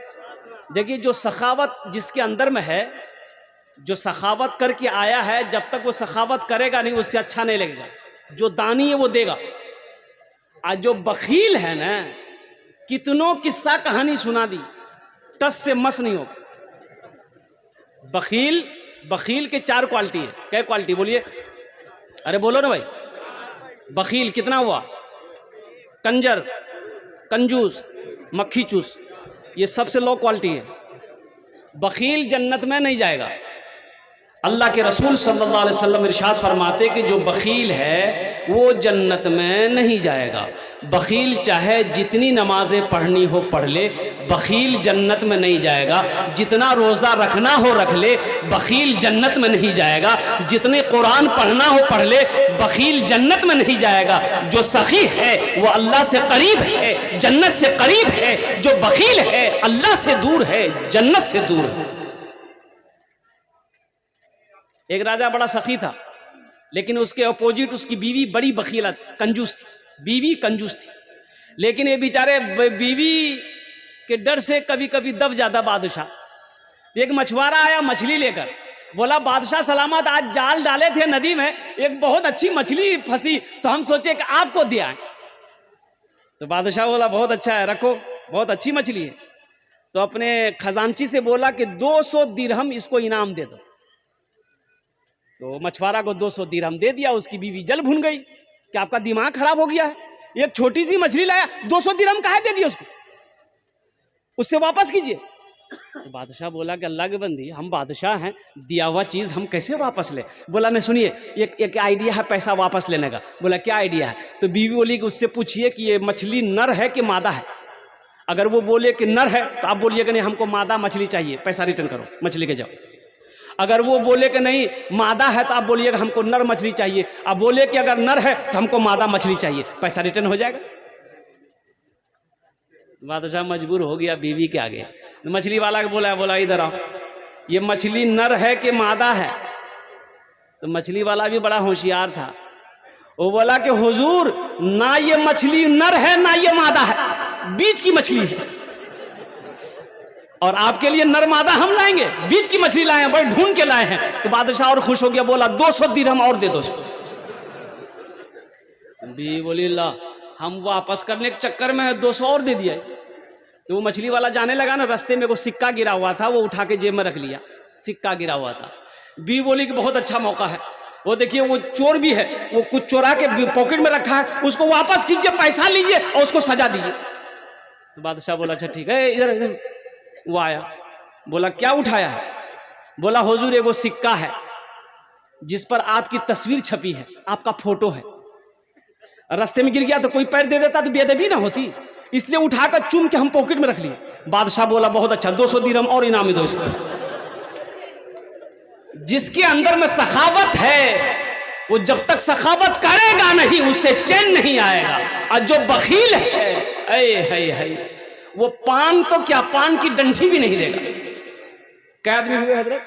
देखिए, जो सखावत जिसके अंदर में है, जो सखावत करके आया है, जब तक वो सखावत करेगा नहीं उससे अच्छा नहीं लगेगा। जो दानी है वो देगा। आज जो बखील है ना, कितनों किस्सा कहानी सुना दी, टस से मस नहीं हो। बखील के 4 क्वालिटी है। क्या क्वालिटी बोलिए? अरे बोलो ना भाई। बखील कितना हुआ? कंजर, कंजूस, मक्खी चूस, ये सबसे लो क्वालिटी है। बखील जन्नत में नहीं जाएगा। अल्लाह के रसूल सल्लल्लाहु अलैहि वसल्लम इरशाद फरमाते कि जो बखील है वो जन्नत में नहीं जाएगा। बखील चाहे जितनी नमाजें पढ़नी हो पढ़ ले, बखील जन्नत में नहीं जाएगा। जितना रोज़ा रखना हो रख ले, बखील जन्नत में नहीं जाएगा। जितने कुरान पढ़ना हो पढ़ ले, बखील जन्नत में नहीं जाएगा। जो सखी है वो अल्लाह से करीब है, जन्नत से करीब है। जो बखील है अल्लाह से दूर है, जन्नत से दूर है। एक राजा बड़ा सखी था, लेकिन उसके अपोजिट उसकी बीवी बड़ी बखीला कंजूस थी। बीवी कंजूस थी, लेकिन ये बेचारे बीवी के डर से कभी कभी दब जाता बादशाह। एक मछुआरा आया मछली लेकर, बोला बादशाह सलामत, आज जाल डाले थे नदी में, एक बहुत अच्छी मछली फंसी, तो हम सोचे कि आपको दे आए। तो बादशाह बोला बहुत अच्छा है, रखो, बहुत अच्छी मछली है। तो अपने खजांची से बोला कि 200 दिरहम इसको इनाम दे दो। तो मछुआरा को 200 दिरहम दे दिया। उसकी बीवी जल भुन गई कि आपका दिमाग खराब हो गया है, एक छोटी सी मछली लाया, 200 दिरहम काहे दे दिया उसको, उससे वापस कीजिए। तो बादशाह बोला कि अल्लाह के बंदी, हम बादशाह हैं, दिया हुआ चीज़ हम कैसे वापस ले। बोला नहीं सुनिए, एक आइडिया है पैसा वापस लेने का। बोला क्या आइडिया है? तो बीवी बोली कि उससे पूछिए कि ये मछली नर है कि मादा है। अगर वो बोले कि नर है तो आप बोलिए कि नहीं हमको मादा मछली चाहिए, पैसा रिटर्न करो, मछली के जाओ। अगर वो बोले कि नहीं मादा है तो आप बोलिएगा हमको नर मछली चाहिए। आप बोले कि अगर नर है तो हमको मादा मछली चाहिए, पैसा रिटर्न हो जाएगा। बादशाह मजबूर हो गया बीवी के आगे। मछली वाला के बोला इधर आओ, ये मछली नर है कि मादा है? तो मछली वाला भी बड़ा होशियार था, वो बोला कि हुजूर ना ये मछली नर है ना ये मादा है, बीच की मछली है। और आपके लिए नर मादा हम लाएंगे, बीच की मछली लाए हैं, बड़े ढूंढ के लाए हैं। तो बादशाह और खुश हो गया, बोला 200 दिरहम और दे दो। बीवी बोली ला, हम वापस करने के चक्कर में 200 और दे दिया। तो वो मछली वाला जाने लगा ना, रास्ते में वो सिक्का गिरा हुआ था, वो उठा के जेब में रख लिया, सिक्का गिरा हुआ था। बीवी बोली कि बहुत अच्छा मौका है, वो देखिए वो चोर भी है, वो कुछ चोरा के पॉकेट में रखा है, उसको वापस कीजिए, पैसा लीजिए और उसको सजा दीजिए। तो बादशाह बोला अच्छा ठीक है, इधर इधर। वो आया, बोला क्या उठाया है? बोला हुजूर ये वो सिक्का है जिस पर आपकी तस्वीर छपी है, आपका फोटो है। रास्ते में गिर गया तो कोई पैर दे देता तो बेअदबी ना होती, इसलिए उठाकर चूम के हम पॉकेट में रख लिए। बादशाह बोला बहुत अच्छा, 200 दिरहम और इनाम दो इसको। जिसके अंदर में सखावत है वो जब तक सखावत करेगा नहीं उससे चैन नहीं आएगा। और जो बखील है वो पान तो क्या, पान की डंठी भी नहीं देगा। क्या आदमी हुए हजरत?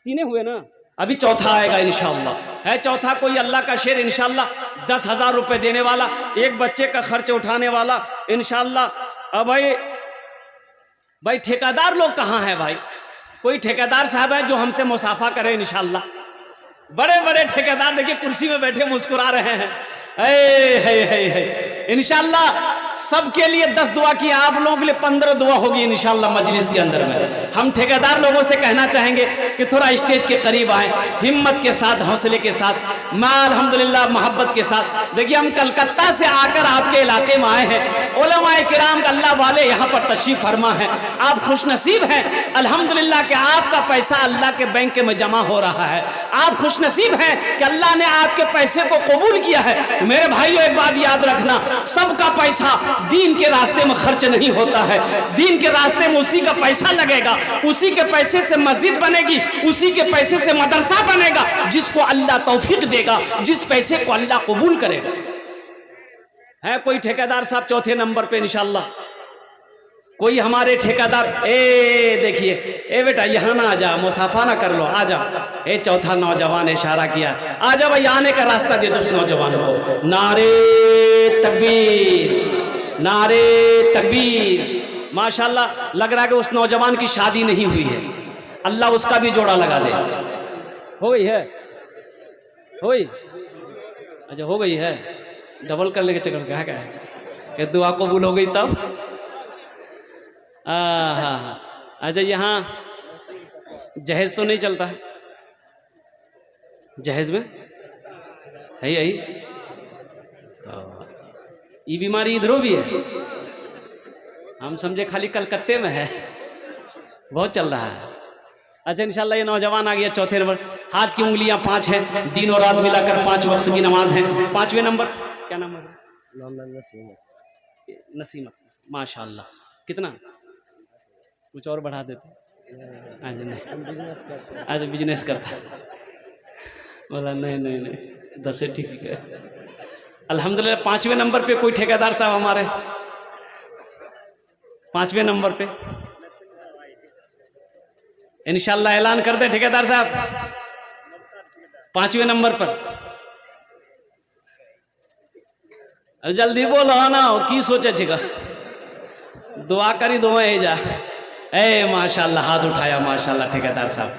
3 हुए ना, अभी चौथा आएगा इंशाअल्लाह। है चौथा कोई अल्लाह का शेर इंशाअल्लाह, 10,000 रुपए देने वाला, एक बच्चे का खर्च उठाने वाला इंशाअल्लाह। अब भाई ठेकेदार लोग कहाँ हैं भाई? कोई ठेकेदार साहब है जो हमसे मुसाफा करे इंशाअल्लाह। बड़े बड़े ठेकेदार देखिए कुर्सी में बैठे मुस्कुरा रहे हैं। इंशाअल्लाह सबके लिए 10 दुआ की, आप लोगों के लिए 15 दुआ होगी इंशाअल्लाह मजलिस के अंदर में। हम ठेकेदार लोगों से कहना चाहेंगे कि थोड़ा स्टेज के करीब आए, हिम्मत के साथ, हौसले के साथ, मैं अल्हम्दुलिल्लाह मोहब्बत के साथ। देखिए हम कलकत्ता से आकर आपके इलाके में आए हैं, उलमाए किराम अल्लाह वाले यहाँ पर तशरीफ फरमा है, आप खुशनसीब हैं अल्हम्दुलिल्लाह कि आपका पैसा अल्लाह के बैंक में जमा हो रहा है। आप खुशनसीब हैं कि अल्लाह ने आपके पैसे को कबूल किया है। मेरे भाइयों एक बात याद रखना, सबका पैसा दीन के रास्ते में खर्च नहीं होता है। दीन के रास्ते में उसी का पैसा लगेगा, उसी के पैसे से मस्जिद बनेगी, उसी के पैसे से मदरसा बनेगा जिसको अल्लाह तौफीक देगा, जिस पैसे को अल्लाह कबूल करेगा। है कोई ठेकेदार साहब चौथे नंबर पे इंशाअल्लाह, कोई हमारे ठेकेदार, देखिए बेटा यहाँ ना आ जा, मुसाफा ना कर लो, आ जा। चौथा नौजवान ने इशारा किया, आ जा भाई, आने का रास्ता दे दो उस नौजवान को। नारे तकबीर, नारे तकबीर। माशाल्लाह लग रहा है कि उस नौजवान की शादी नहीं हुई है, अल्लाह उसका भी जोड़ा लगा दे। हो गई है, हो गई, अच्छा हो गई है, डबल करने के चक्कर क्या है कि दुआ कबूल हो गई तब। हाँ, अच्छा यहाँ जहेज तो नहीं चलता है, जहेज में है यही तो ये बीमारी इधरों भी है, हम समझे खाली कलकत्ते में है, बहुत चल रहा है। अच्छा इंशाल्लाह ये नौजवान आ गया चौथे नंबर, हाथ की उंगलियां 5 हैं, दिन और रात मिलाकर 5 वक्त की नमाज है। 5वें नंबर क्या नाम है? नसीमत, माशाल्लाह। कितना कुछ और बढ़ा देते? आज नहीं, आज बिजनेस करता, बोला नहीं 10 ठीक है। अल्हम्दुलिल्लाह 5वें नंबर पे कोई ठेकेदार साहब हमारे 5वें नंबर पे इंशाल्लाह ऐलान कर दे ठेकेदार साहब 5वें नंबर पर। जल्दी बोलो ना, की सोचे छिका, दुआ करी दो जा। माशाल्लाह हाथ उठाया, माशाल्लाह ठेकेदार साहब।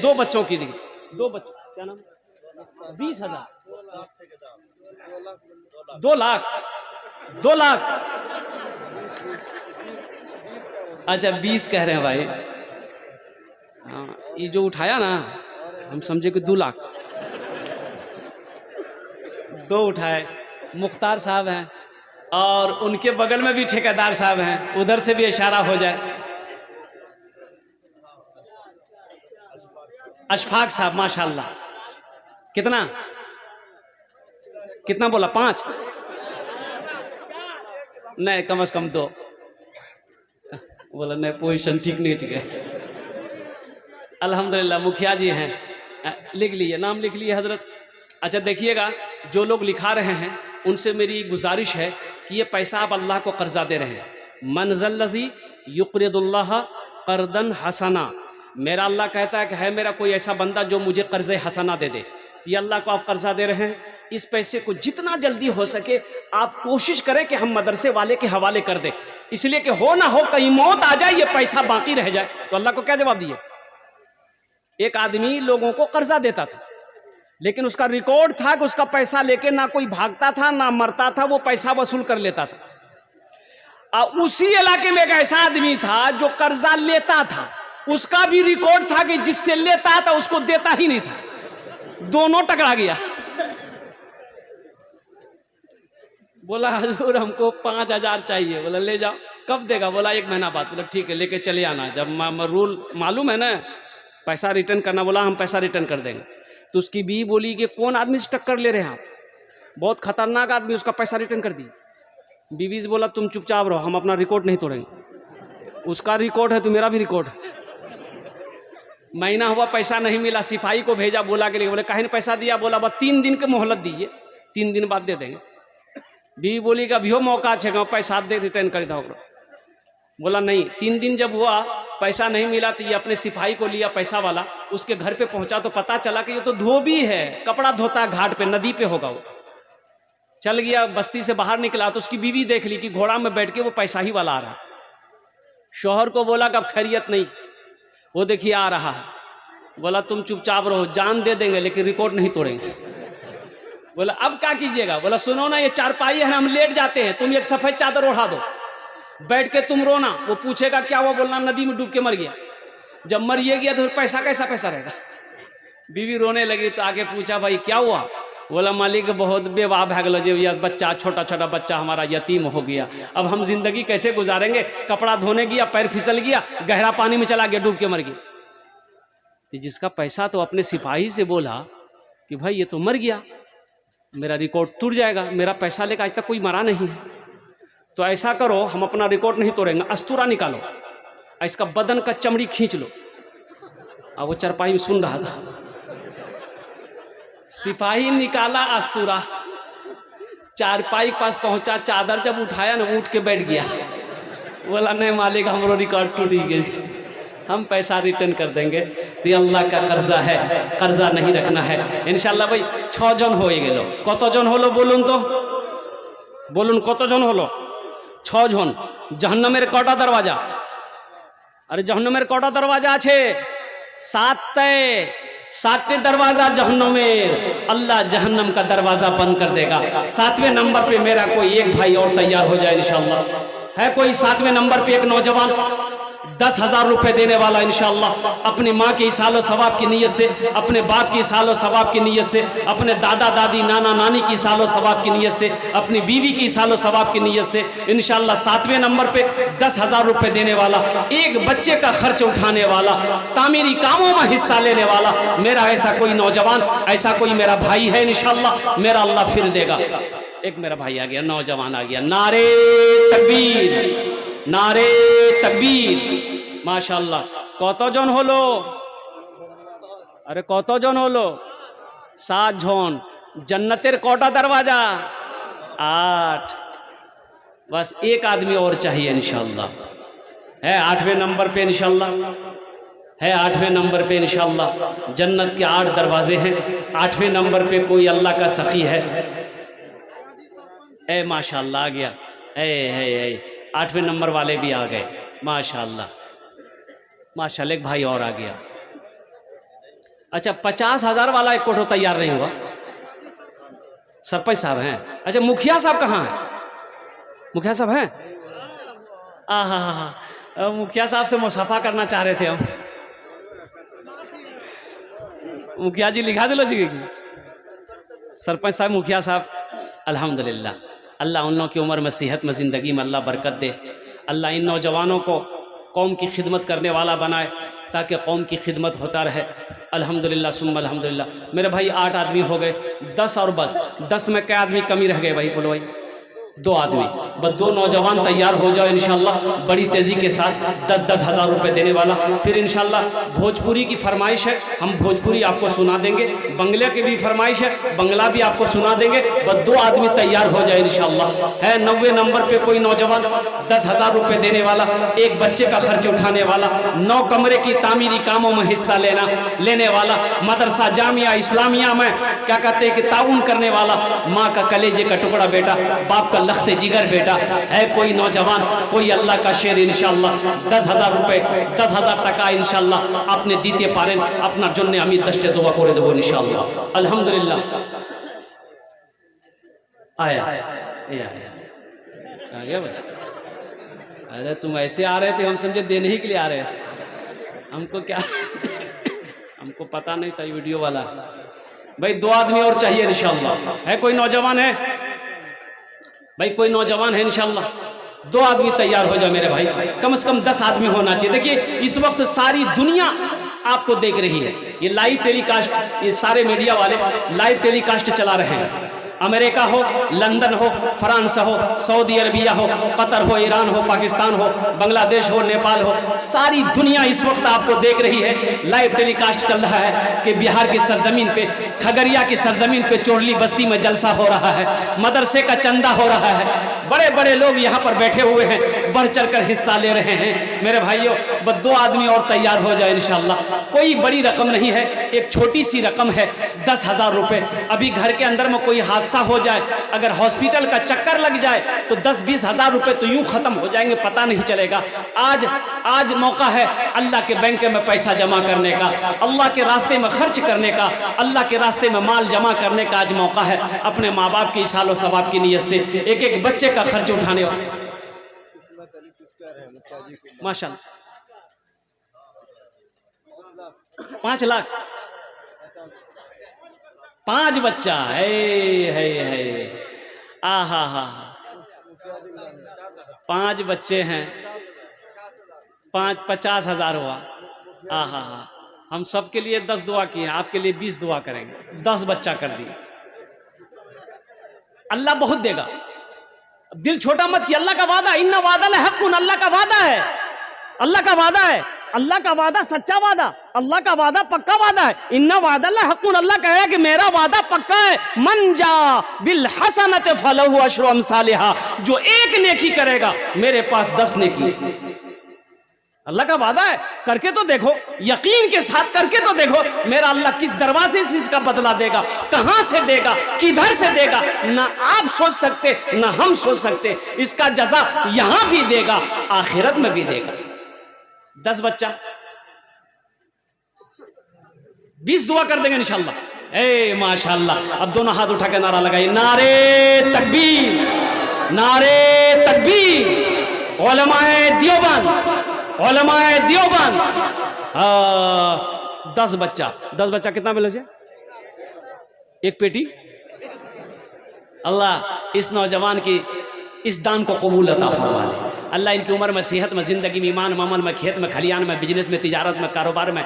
दो बच्चों की दी, 2 बच्चों, क्या नाम? 20,000, 2 लाख। अच्छा 20 कह रहे हैं भाई। हाँ ये जो उठाया ना, हम समझे कि 2 लाख। 2 उठाए, मुख्तार साहब हैं और उनके बगल में भी ठेकेदार साहब हैं, उधर से भी इशारा हो जाए। अशफाक साहब माशाल्लाह। कितना बोला? 5 नहीं, कम से कम 2 बोला। नहीं पोजीशन ठीक नहीं चुके। अल्हम्दुलिल्लाह मुखिया जी हैं, लिख लीजिए, नाम लिख लिए हजरत। अच्छा देखिएगा, जो लोग लिखा रहे हैं उनसे मेरी गुजारिश है कि ये पैसा आप अल्लाह को कर्जा दे रहे हैं। मनज़ल्लज़ी युक़रिदुल्लाह क़र्दन हसना, मेरा अल्लाह कहता है कि है मेरा कोई ऐसा बंदा जो मुझे कर्ज़े हसना दे दे। ये अल्लाह को आप कर्जा दे रहे हैं, इस पैसे को जितना जल्दी हो सके आप कोशिश करें कि हम मदरसे वाले के हवाले कर दें, इसलिए कि हो ना हो कहीं मौत आ जाए, ये पैसा बाकी रह जाए। तो अल्लाह को क्या जवाब दिए? एक आदमी लोगों को कर्जा देता था, लेकिन उसका रिकॉर्ड था कि उसका पैसा लेके ना कोई भागता था ना मरता था, वो पैसा वसूल कर लेता था। और उसी इलाके में एक ऐसा आदमी था जो कर्जा लेता था, उसका भी रिकॉर्ड था कि जिससे लेता था उसको देता ही नहीं था, दोनों टकरा गया। बोला हजूर हमको 5,000 चाहिए। बोला ले जाओ। कब देगा? बोला 1 महीना बाद। बोला ठीक है लेके चले आना, जब रूल मालूम है ना पैसा रिटर्न करना। बोला हम पैसा रिटर्न कर देंगे। तो उसकी बीवी बोली कि कौन आदमी से टक्कर ले रहे हैं आप, बहुत खतरनाक आदमी, उसका पैसा रिटर्न कर दिए। बीवी से बोला तुम चुपचाप रहो, हम अपना रिकॉर्ड नहीं तोड़ेंगे। उसका रिकॉर्ड है तो मेरा भी रिकॉर्ड है। महीना हुआ पैसा नहीं मिला, सिपाही को भेजा, बोला के लिए। बोले काहे ने पैसा दिया? बोला बस 3 दिन के मोहलत दीजिए, 3 दिन बाद दे देंगे। बीवी बोली कि अभी हो मौका है, पैसा दे रिटर्न कर दो। बोला नहीं। 3 दिन जब हुआ पैसा नहीं मिला तो ये अपने सिपाही को लिया पैसा वाला, उसके घर पे पहुंचा तो पता चला कि ये तो धोबी है, कपड़ा धोता है घाट पे, नदी पे होगा वो। चल गया, बस्ती से बाहर निकला तो उसकी बीवी देख ली कि घोड़ा में बैठ के वो पैसा ही वाला आ रहा। शौहर को बोला कि अब खैरियत नहीं, वो देखिए आ रहा है। बोला तुम चुपचाप रहो, जान दे देंगे लेकिन रिकॉर्ड नहीं तोड़ेंगे। बोला अब क्या कीजिएगा? बोला सुनो ना, ये चारपाई है ना, हम लेट जाते हैं, तुम एक सफेद चादर उठा दो, बैठ के तुम रोना, वो पूछेगा क्या हुआ, बोलना नदी में डूब के मर गया। जब मर ये गया तो पैसा कैसा पैसा रहेगा? बीवी रोने लगी तो आगे पूछा भाई क्या हुआ? बोला मालिक बहुत बेवाह भै गलो, जो यह बच्चा छोटा छोटा बच्चा हमारा यतीम हो गया, अब हम जिंदगी कैसे गुजारेंगे? कपड़ा धोने गया, पैर फिसल गया, गहरा पानी में चला गया, डूब के मर गया। तो जिसका पैसा तो अपने सिपाही से बोला कि भाई ये तो मर गया, मेरा रिकॉर्ड टूट जाएगा, मेरा पैसा लेकर आज तक कोई मरा नहीं है, तो ऐसा करो हम अपना रिकॉर्ड नहीं तोड़ेंगे, अस्तूरा निकालो, इसका बदन का चमड़ी खींच लो। अब वो चरपाई में सुन रहा था, सिपाही निकाला अस्तूरा, चारपाई के पास पहुंचा, चादर जब उठाया ना उठ के बैठ गया। बोला नहीं मालिक हमारा रिकॉर्ड टूट गया, हम पैसा रिटर्न कर देंगे। तो अल्लाह का कर्जा है, कर्जा नहीं रखना है इंशाल्लाह। भाई 6 जन हो गेलो, कत जन हलो बोलुन तो, बोलुन कत जन हलो? 6 जन। जहन्नमेर कटा दरवाजा? अरे जहन्नमेर कटा दरवाजा आछे? 7 दरवाजा जहन्नमेर। अल्लाह जहन्नम का दरवाजा बंद कर देगा। 7वें नंबर पे मेरा कोई एक भाई और तैयार हो जाए इंशाल्लाह। है कोई 7वें नंबर पे एक नौजवान 10,000 रुपए देने वाला इंशाल्लाह, अपनी माँ की सालो सवाब की नीयत से, अपने बाप की सालो सवाब की नीयत से, अपने दादा दादी नाना नानी की सालो सवाब की नीयत से, अपनी बीवी की सालो सवाब की नीयत से इंशाल्लाह 7वें नंबर पे 10,000 रुपए देने वाला, एक बच्चे का खर्च उठाने वाला, तामीरी कामों में हिस्सा लेने वाला मेरा ऐसा कोई नौजवान, ऐसा कोई मेरा भाई है इंशाल्लाह, मेरा अल्लाह फिर देगा। एक मेरा भाई आ गया, नौजवान आ गया, नारे तकबीर, नारे तकबीर, माशाल्लाह। कतजन हलो? अरे कतजन हलो? 7 जन। जन्नतेर कटा दरवाजा? 8। बस एक आदमी और चाहिए इंशाल्लाह। है 8वें नंबर पे इंशाल्लाह, है 8वें नंबर पे इंशाल्लाह। जन्नत के 8 दरवाजे हैं, 8वें नंबर पे कोई अल्लाह का सखी है। ए माशाल्लाह आ गया, ए 8वें नंबर वाले भी आ गए, माशाल्लाह माशाल्लाह। एक भाई और आ गया। अच्छा 50,000 वाला एक कोठो तैयार नहीं हुआ? सरपंच साहब हैं? अच्छा मुखिया साहब कहाँ हैं? मुखिया साहब हैं? हाँ, मुखिया साहब से मुसाफा करना चाह रहे थे हम। मुखिया जी लिखा दिलो जी, सरपंच साहब मुखिया साहब, अल्हम्दुलिल्लाह। अल्लाह उन लोगों की उम्र में, सेहत में, ज़िंदगी में अल्लाह बरकत दे। अल्लाह इन नौजवानों को कौम की खिदमत करने वाला बनाए ताकि कौम की खिदमत होता रहे। अल्हम्दुलिल्लाह सुम्मा अल्हम्दुलिल्लाह। मेरे भाई 8 आदमी हो गए, 10 और बस 10 में क्या आदमी कमी रह गए भाई? बोलो भाई 2 आदमी, बस 2 नौजवान तैयार हो जाओ इंशाल्लाह बड़ी तेज़ी के साथ। 10-10 हज़ार रुपये देने वाला। फिर इंशाल्लाह भोजपुरी की फरमाइश है, हम भोजपुरी आपको सुना देंगे। बंगले की भी फरमाइश है, बंगला भी आपको सुना देंगे। बस 2 आदमी तैयार हो जाए इंशाल्लाह। है 90 नंबर पे कोई नौजवान 10,000 रुपये देने वाला, एक बच्चे का खर्च उठाने वाला, 9 कमरे की तामीरी कामों में हिस्सा लेने वाला, मदरसा जामिया इस्लामिया में क्या कहते हैं कि ताउन करने वाला, माँ का कलेजे का टुकड़ा बेटा, बाप का लख्ते जिगर बेटा। है कोई नौजवान, कोई अल्लाह का शेर इंशाल्लाह 10,000 रुपये, 10,000 टाका इंशाल्लाह आपने दीते पारें अपना जन्ने আমি दस्ते दुआ করে দেব इंशाल्लाह। अल्हम्दुलिल्लाह। आया आ गया भाई? अरे तुम ऐसे आ रहे थे, हम समझे देने ही के लिए आ रहे हैं, हमको क्या हमको पता नहीं था वीडियो वाला। भाई 2 आदमी और चाहिए इंशाल्लाह। है कोई नौजवान है भाई? कोई नौजवान है इंशाल्लाह? 2 आदमी तैयार हो जाओ मेरे भाई, कम से कम 10 आदमी होना चाहिए। देखिए इस वक्त सारी दुनिया आपको देख रही है, ये लाइव टेलीकास्ट, ये सारे मीडिया वाले लाइव टेलीकास्ट चला रहे हैं। अमेरिका हो, लंदन हो, फ्रांस हो, सऊदी अरबिया हो, कतर हो, ईरान हो, पाकिस्तान हो, बांग्लादेश हो, नेपाल हो, सारी दुनिया इस वक्त आपको देख रही है। लाइव टेलीकास्ट चल रहा है कि बिहार की सरजमीन पे, खगड़िया की सरजमीन पे चोरली बस्ती में जलसा हो रहा है, मदरसे का चंदा हो रहा है, बड़े बड़े लोग यहाँ पर बैठे हुए हैं, बढ़ चढ़कर हिस्सा ले रहे हैं। मेरे भाइयों, बस 2 आदमी और तैयार हो जाए इंशाल्लाह। कोई बड़ी रकम नहीं है, एक छोटी सी रकम है, 10,000 रुपये। अभी घर के अंदर में कोई हादसा हो जाए, अगर हॉस्पिटल का चक्कर लग जाए तो 10-20 हज़ार रुपये तो यूं खत्म हो जाएंगे, पता नहीं चलेगा। आज मौका है अल्लाह के बैंक में पैसा जमा करने का, अल्लाह के रास्ते में खर्च करने का, अल्लाह के रास्ते में माल जमा करने का आज मौका है। अपने माँ बाप की इसालो सवाब की नीयत से एक एक बच्चे का खर्च उठाने वाला माशाल्लाह 5 लाख 5 बच्चा है आहा हा 5 बच्चे हैं, 50,000 हुआ। आहा हा, हम सबके लिए 10 दुआ किए, आपके लिए 20 दुआ करेंगे। 10 बच्चा कर दिए, अल्लाह बहुत देगा। दिल छोटा मत किया, अल्लाह का वादा, इन्ना वादा हक़्क़ुन, अल्लाह का वादा है, अल्लाह का वादा है, अल्लाह का वादा सच्चा वादा, अल्लाह का वादा पक्का वादा है। इन्ना वादा हक़्क़ुन, अल्लाह कह रहा है कि मेरा वादा पक्का है। मन जा बिल हसनत फलहु अशरु अमसालिहा, जो एक नेकी करेगा मेरे पास 10 नेकी। अल्लाह का वादा है, करके तो देखो, यकीन के साथ करके तो देखो, मेरा अल्लाह किस दरवाजे से इसका बदला देगा, कहां से देगा, किधर से देगा, ना आप सोच सकते ना हम सोच सकते। इसका जजा यहां भी देगा, आखिरत में भी देगा। 10 बच्चा 20 दुआ कर देंगे इंशाल्लाह। माशाल्लाह। अब दोनों हाथ उठा के नारा लगाइए, नारे तकबीर, नारे तकबीर। उलमाए देवबंद, उलमाए देवबंद। 10 बच्चा कितना मिलो जाए? एक पेटी। अल्लाह इस नौजवान की इस दान को कबूल अता फरमा ले। अल्लाह इनकी उम्र में, सेहत में, ज़िंदगी में, ईमान में, अमल में, खेत में, खलियान में, बिजनेस में, तिजारत में, कारोबार में,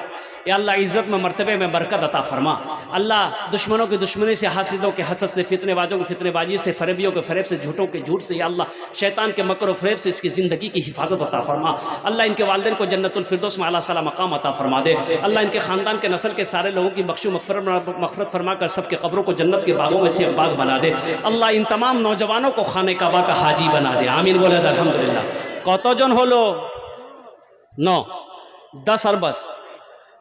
या अल्लाह इज़्ज़त में, मर्तबे में बरकत अता फरमा। अल्लाह दुश्मनों की दुश्मनी से, हासिदों के हसद से, फितनेबाजों की फितनेबाजी से, फरेबियों के फरेब से, झूठों के झूठ से, या अल्लाह शैतान के मकर व फरेब से इसकी ज़िंदगी की हिफाजत अता फरमा। अल्लाह इनके वालिदैन को जन्नतुल फिरदौस में आला साला मकाम अता फरमा दे। अल्लाह इनके ख़ानदान के नस्ल के सारे लोगों की बख्शो मग़फ़िरत फरमा कर सबके कब्रों को जन्नत के बागों में से एक बाग बना दे। अल्लाह इन तमाम नौजवानों को खाने काबा का हाजी बना दे। आमीन बोले अल्हम्दुलिल्लाह। कतजन हलो? 9, 10 और बस।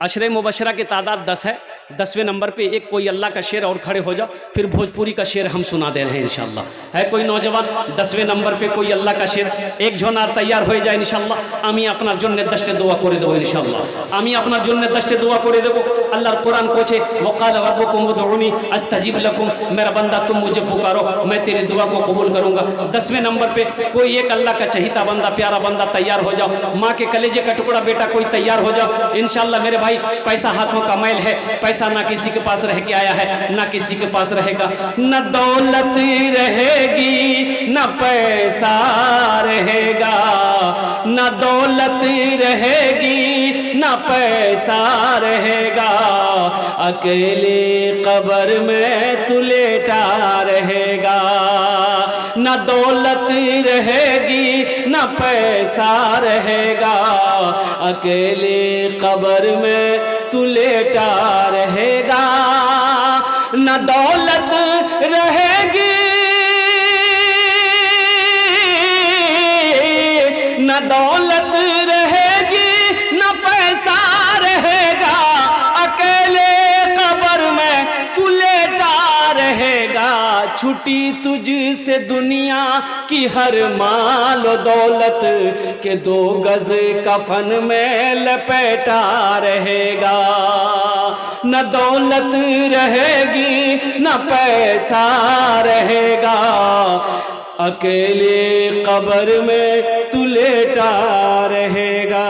अशरे मुबशरा की तादाद 10 है। 10वें नंबर पे एक कोई अल्लाह का शेर और खड़े हो जाओ, फिर भोजपुरी का शेर हम सुना दे रहे हैं इंशाल्लाह। है कोई नौजवान 10वें नंबर पे कोई अल्लाह का शेर? एक झोनार तैयार हो जाए इंशाल्लाह। आमी अपना जन्ने दस्ते दुआ करे देबो इंशाल्लाह। आमी अपना जन्ने दस्ते दुआ करे देबो। अल्लाहर कुरान कोचे वक़ाल रब्बुकुम उदऊनी अस्तजिब लकुम, मेरा बंदा तुम मुझे पुकारो मैं तेरी दुआ को कबूल करूंगा। 10वें नंबर पे कोई एक अल्लाह का चहीता बंदा, प्यारा बंदा तैयार हो जाओ। माँ के कलेजे का टुकड़ा बेटा कोई तैयार हो जाओ इंशाल्लाह। मेरे भाई, पैसा हाथों का मैल है, पैसा ना किसी के पास रह के आया है, ना किसी के पास रहेगा। न दौलत रहेगी, न पैसा रहेगा, न दौलत रहेगी, न पैसा रहेगा, अकेले कब्र में तू लेटा रहेगा। न दौलत रहेगी, न पैसा रहेगा, अकेले कब्र में तू लेटा रहेगा। न दौलत रहेगी, न दौलत रहेगी, न पैसा रहेगा, अकेले कब्र में तू लेटा रहेगा। छुटी तुझसे दुनिया की हर माल दौलत के 2 गज कफन में लपेटा रहेगा। न दौलत रहेगी, न पैसा रहेगा, अकेले कब्र में तू लेटा रहेगा।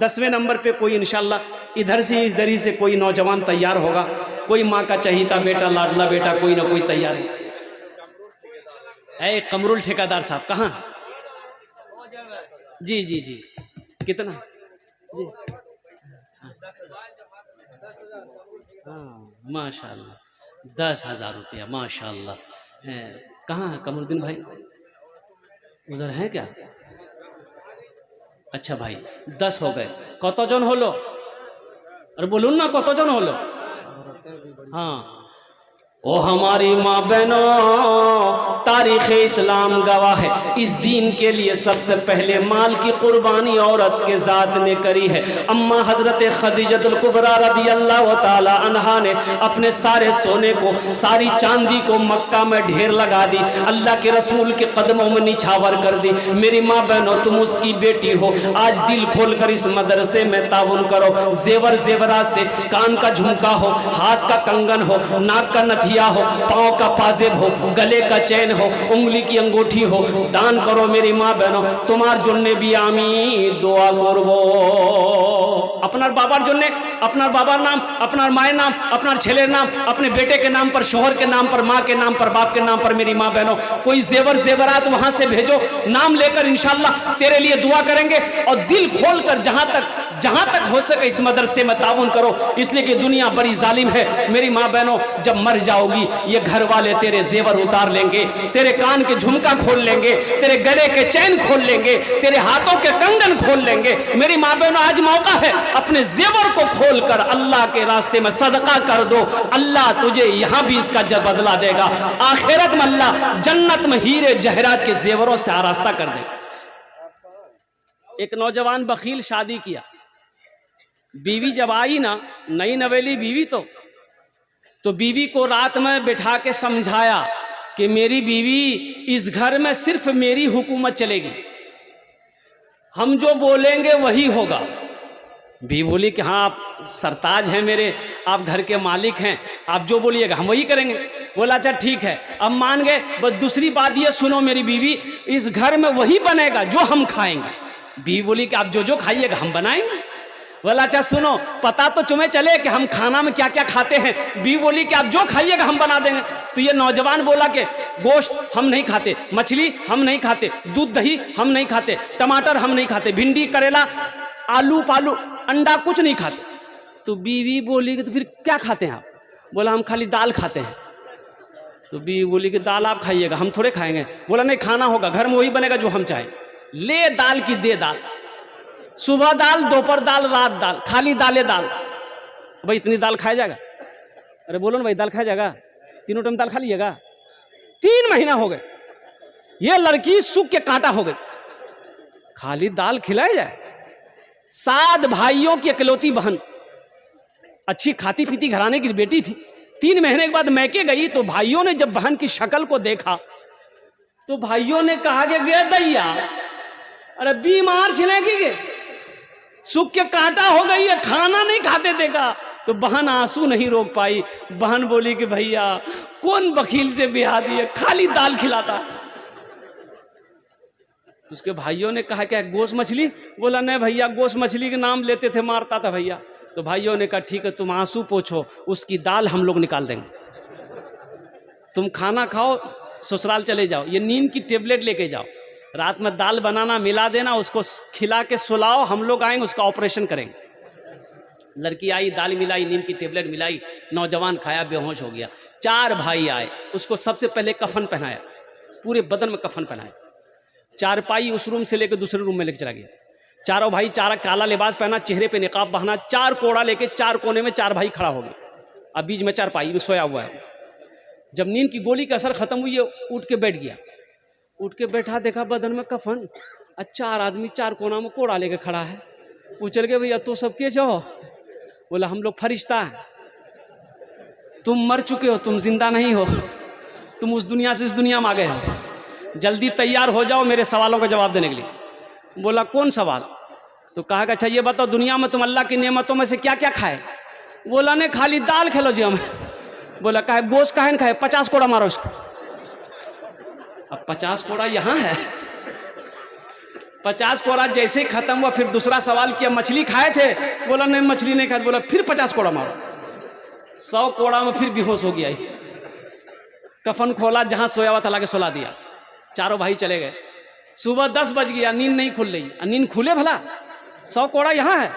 10वें नंबर पे कोई इंशाल्लाह इधर से इस दरी से कोई नौजवान तैयार होगा। कोई माँ का चहीता बेटा, लाडला बेटा, कोई ना कोई तैयार है। कमरुल ठेकेदार साहब कहाँ? जी जी जी, कितना जी? हाँ माशाल्लाह, 10,000 रुपया माशाल्लाह। कहाँ है कमरुद्दीन भाई? उधर है क्या? अच्छा भाई, 10 हो गए। कतजन हलो? अरे बोलून ना कतजन हलो? हाँ ओ हमारी माँ बहनों, तारीख़ इस्लाम गवाह है, इस दीन के लिए सबसे पहले माल की कुर्बानी औरत के ज़ात ने करी है। अम्मा हज़रत खदीजतुल कुबरा रज़ियल्लाहु ताला अन्हा ने अपने सारे सोने को, सारी चांदी को मक्का में ढेर लगा दी, अल्लाह के रसूल के कदमों में निछावर कर दी। मेरी माँ बहनों, तुम उसकी बेटी हो, आज दिल खोल कर इस मदरसे में ताउन करो। जेवर जेवरात से, कान का झुमका हो, हाथ का कंगन हो, नाक का नथिया हो, पाँव का पाजेब हो, गले का चैन हो, उंगली की अंगूठी हो, दान करो मेरी माँ बहनों। तुम्हार जोन्ने भी आमी दुआ करबो। अपनार बाबार जोन्ने, अपनार बाबार नाम, अपनार माয়ের नाम, अपनार छेलेर नाम, अपने बेटे के नाम पर, शोहर के नाम पर, माँ के नाम पर, बाप के नाम पर मेरी माँ बहनों कोई जेवर जेवरात वहां से भेजो, नाम लेकर इंशाअल्लाह तेरे लिए दुआ करेंगे। और दिल खोल कर जहां तक हो सके इस मदरसे में ताउन करो, इसलिए कि दुनिया बड़ी जालिम है मेरी माँ बहनों। जब मर जाओगी ये घर वाले तेरे जेवर उतार लेंगे, तेरे कान के झुमका खोल लेंगे, तेरे गले के चैन खोल लेंगे, तेरे हाथों के कंगन खोल लेंगे। मेरी माँ बहनों, आज मौका है, अपने जेवर को खोलकर अल्लाह के रास्ते में सदका कर दो। अल्लाह तुझे यहाँ भी इसका बदला देगा, आखिरत में अल्लाह जन्नत में हीरे जहरात के जेवरों से आरास्ता कर दे। एक नौजवान बखील शादी किया, बीवी जब आई ना, नई नवेली बीवी, तो बीवी को रात में बिठा के समझाया कि मेरी बीवी, इस घर में सिर्फ मेरी हुकूमत चलेगी, हम जो बोलेंगे वही होगा। बीवी बोली कि हाँ, आप सरताज हैं मेरे, आप घर के मालिक हैं, आप जो बोलिएगा हम वही करेंगे। बोला अच्छा ठीक है, अब मान गए। बस दूसरी बात ये सुनो मेरी बीवी, इस घर में वही बनेगा जो हम खाएंगे। बीवी बोली कि आप जो जो खाइएगा हम बनाएंगे। बोला अच्छा सुनो, पता तो तुम्हें चले कि हम खाना में क्या क्या खाते हैं। बीवी बोली कि आप जो खाइएगा हम बना देंगे। तो ये नौजवान बोला कि गोश्त हम नहीं खाते, मछली हम नहीं खाते, दूध दही हम नहीं खाते, टमाटर हम नहीं खाते, भिंडी करेला आलू पालू अंडा कुछ नहीं खाते। तो बीवी बोली कि तो फिर क्या खाते हैं आप? बोला हम खाली दाल खाते हैं। तो बीवी बोली कि दाल आप खाइएगा, हम थोड़े खाएंगे। बोला नहीं, खाना होगा, घर में वही बनेगा जो हम चाहें। ले दाल की दे दाल, सुबह दाल, दोपहर दाल, रात दाल, खाली दालें दाल। भाई इतनी दाल खाया जाएगा? अरे बोलो ना भाई, दाल खाया जाएगा? तीनों टाइम दाल खा लीजिएगा? 3 महीना हो गए, ये लड़की सूख के कांटा हो गई, खाली दाल खिलाया जाए। 7 भाइयों की इकलौती बहन, अच्छी खाती पीती घराने की बेटी थी। 3 महीने के बाद मैके गई तो भाइयों ने जब बहन की शक्ल को देखा तो भाइयों ने कहा कि गे दैया, अरे बीमार छिलेगी गे, सूख के कांटा हो गई है, खाना नहीं खाते देखा। तो बहन आंसू नहीं रोक पाई। बहन बोली कि भैया कौन वकील से ब्याह दिए, खाली दाल खिलाता। तो उसके भाइयों ने कहा क्या गोश्त मछली? बोला नहीं भैया, गोश्त मछली के नाम लेते थे, मारता था भैया। तो भाइयों ने कहा ठीक है, तुम आंसू पोछो, उसकी दाल हम लोग निकाल देंगे, तुम खाना खाओ, ससुराल चले जाओ, ये नींद की टेबलेट लेके जाओ, रात में दाल बनाना मिला देना, उसको खिला के सुलाओ, हम लोग आएंगे उसका ऑपरेशन करेंगे। लड़की आई, दाल मिलाई, नींद की टेबलेट मिलाई, नौजवान खाया, बेहोश हो गया। 4 भाई आए, उसको सबसे पहले कफन पहनाया, पूरे बदन में कफन पहनाया। 4पाई उस रूम से लेकर दूसरे रूम में लेकर चला गया। चारों भाई, 4 काला लिबास पहना, चेहरे पे निकाब बहाना, 4 कोड़ा लेके 4 कोने में 4 भाई खड़ा हो गए। अब बीच में 4पाई में सोया हुआ है। जब नींद की गोली का असर खत्म हुई, उठ के बैठ गया। उठ के बैठा, देखा बदन में कफन, 4 आदमी 4 कोना में कोड़ा लेके खड़ा है। पूछल के भैया तो सब के जाओ? बोला हम लोग फरिश्ता है, तुम मर चुके हो, तुम जिंदा नहीं हो, तुम उस दुनिया से इस दुनिया में आ गए हो, जल्दी तैयार हो जाओ मेरे सवालों का जवाब देने के लिए। बोला कौन सवाल? तो कहा कि अच्छा ये बताओ, दुनिया में तुम अल्लाह की नेमतों में से क्या क्या खाए? बोला नहीं, खाली दाल खेलो जी हम। बोला कहा गोश्त काहे न खाए? 50 कोड़ा मारो उसको। अब 50 कोड़ा यहाँ है। 50 कोड़ा जैसे ही खत्म हुआ, फिर दूसरा सवाल किया, मछली खाए थे? बोला नहीं, मछली नहीं खाए। बोला फिर 50 कोड़ा मारो। 100 कोड़ा में फिर बेहोश हो गया। कफन खोला, जहां सोया हुआ था लाके सुला दिया। चारों भाई चले गए। सुबह 10 बज गया, नींद नहीं खुल रही। नींद खुले भला? 100 कोड़ा यहाँ है।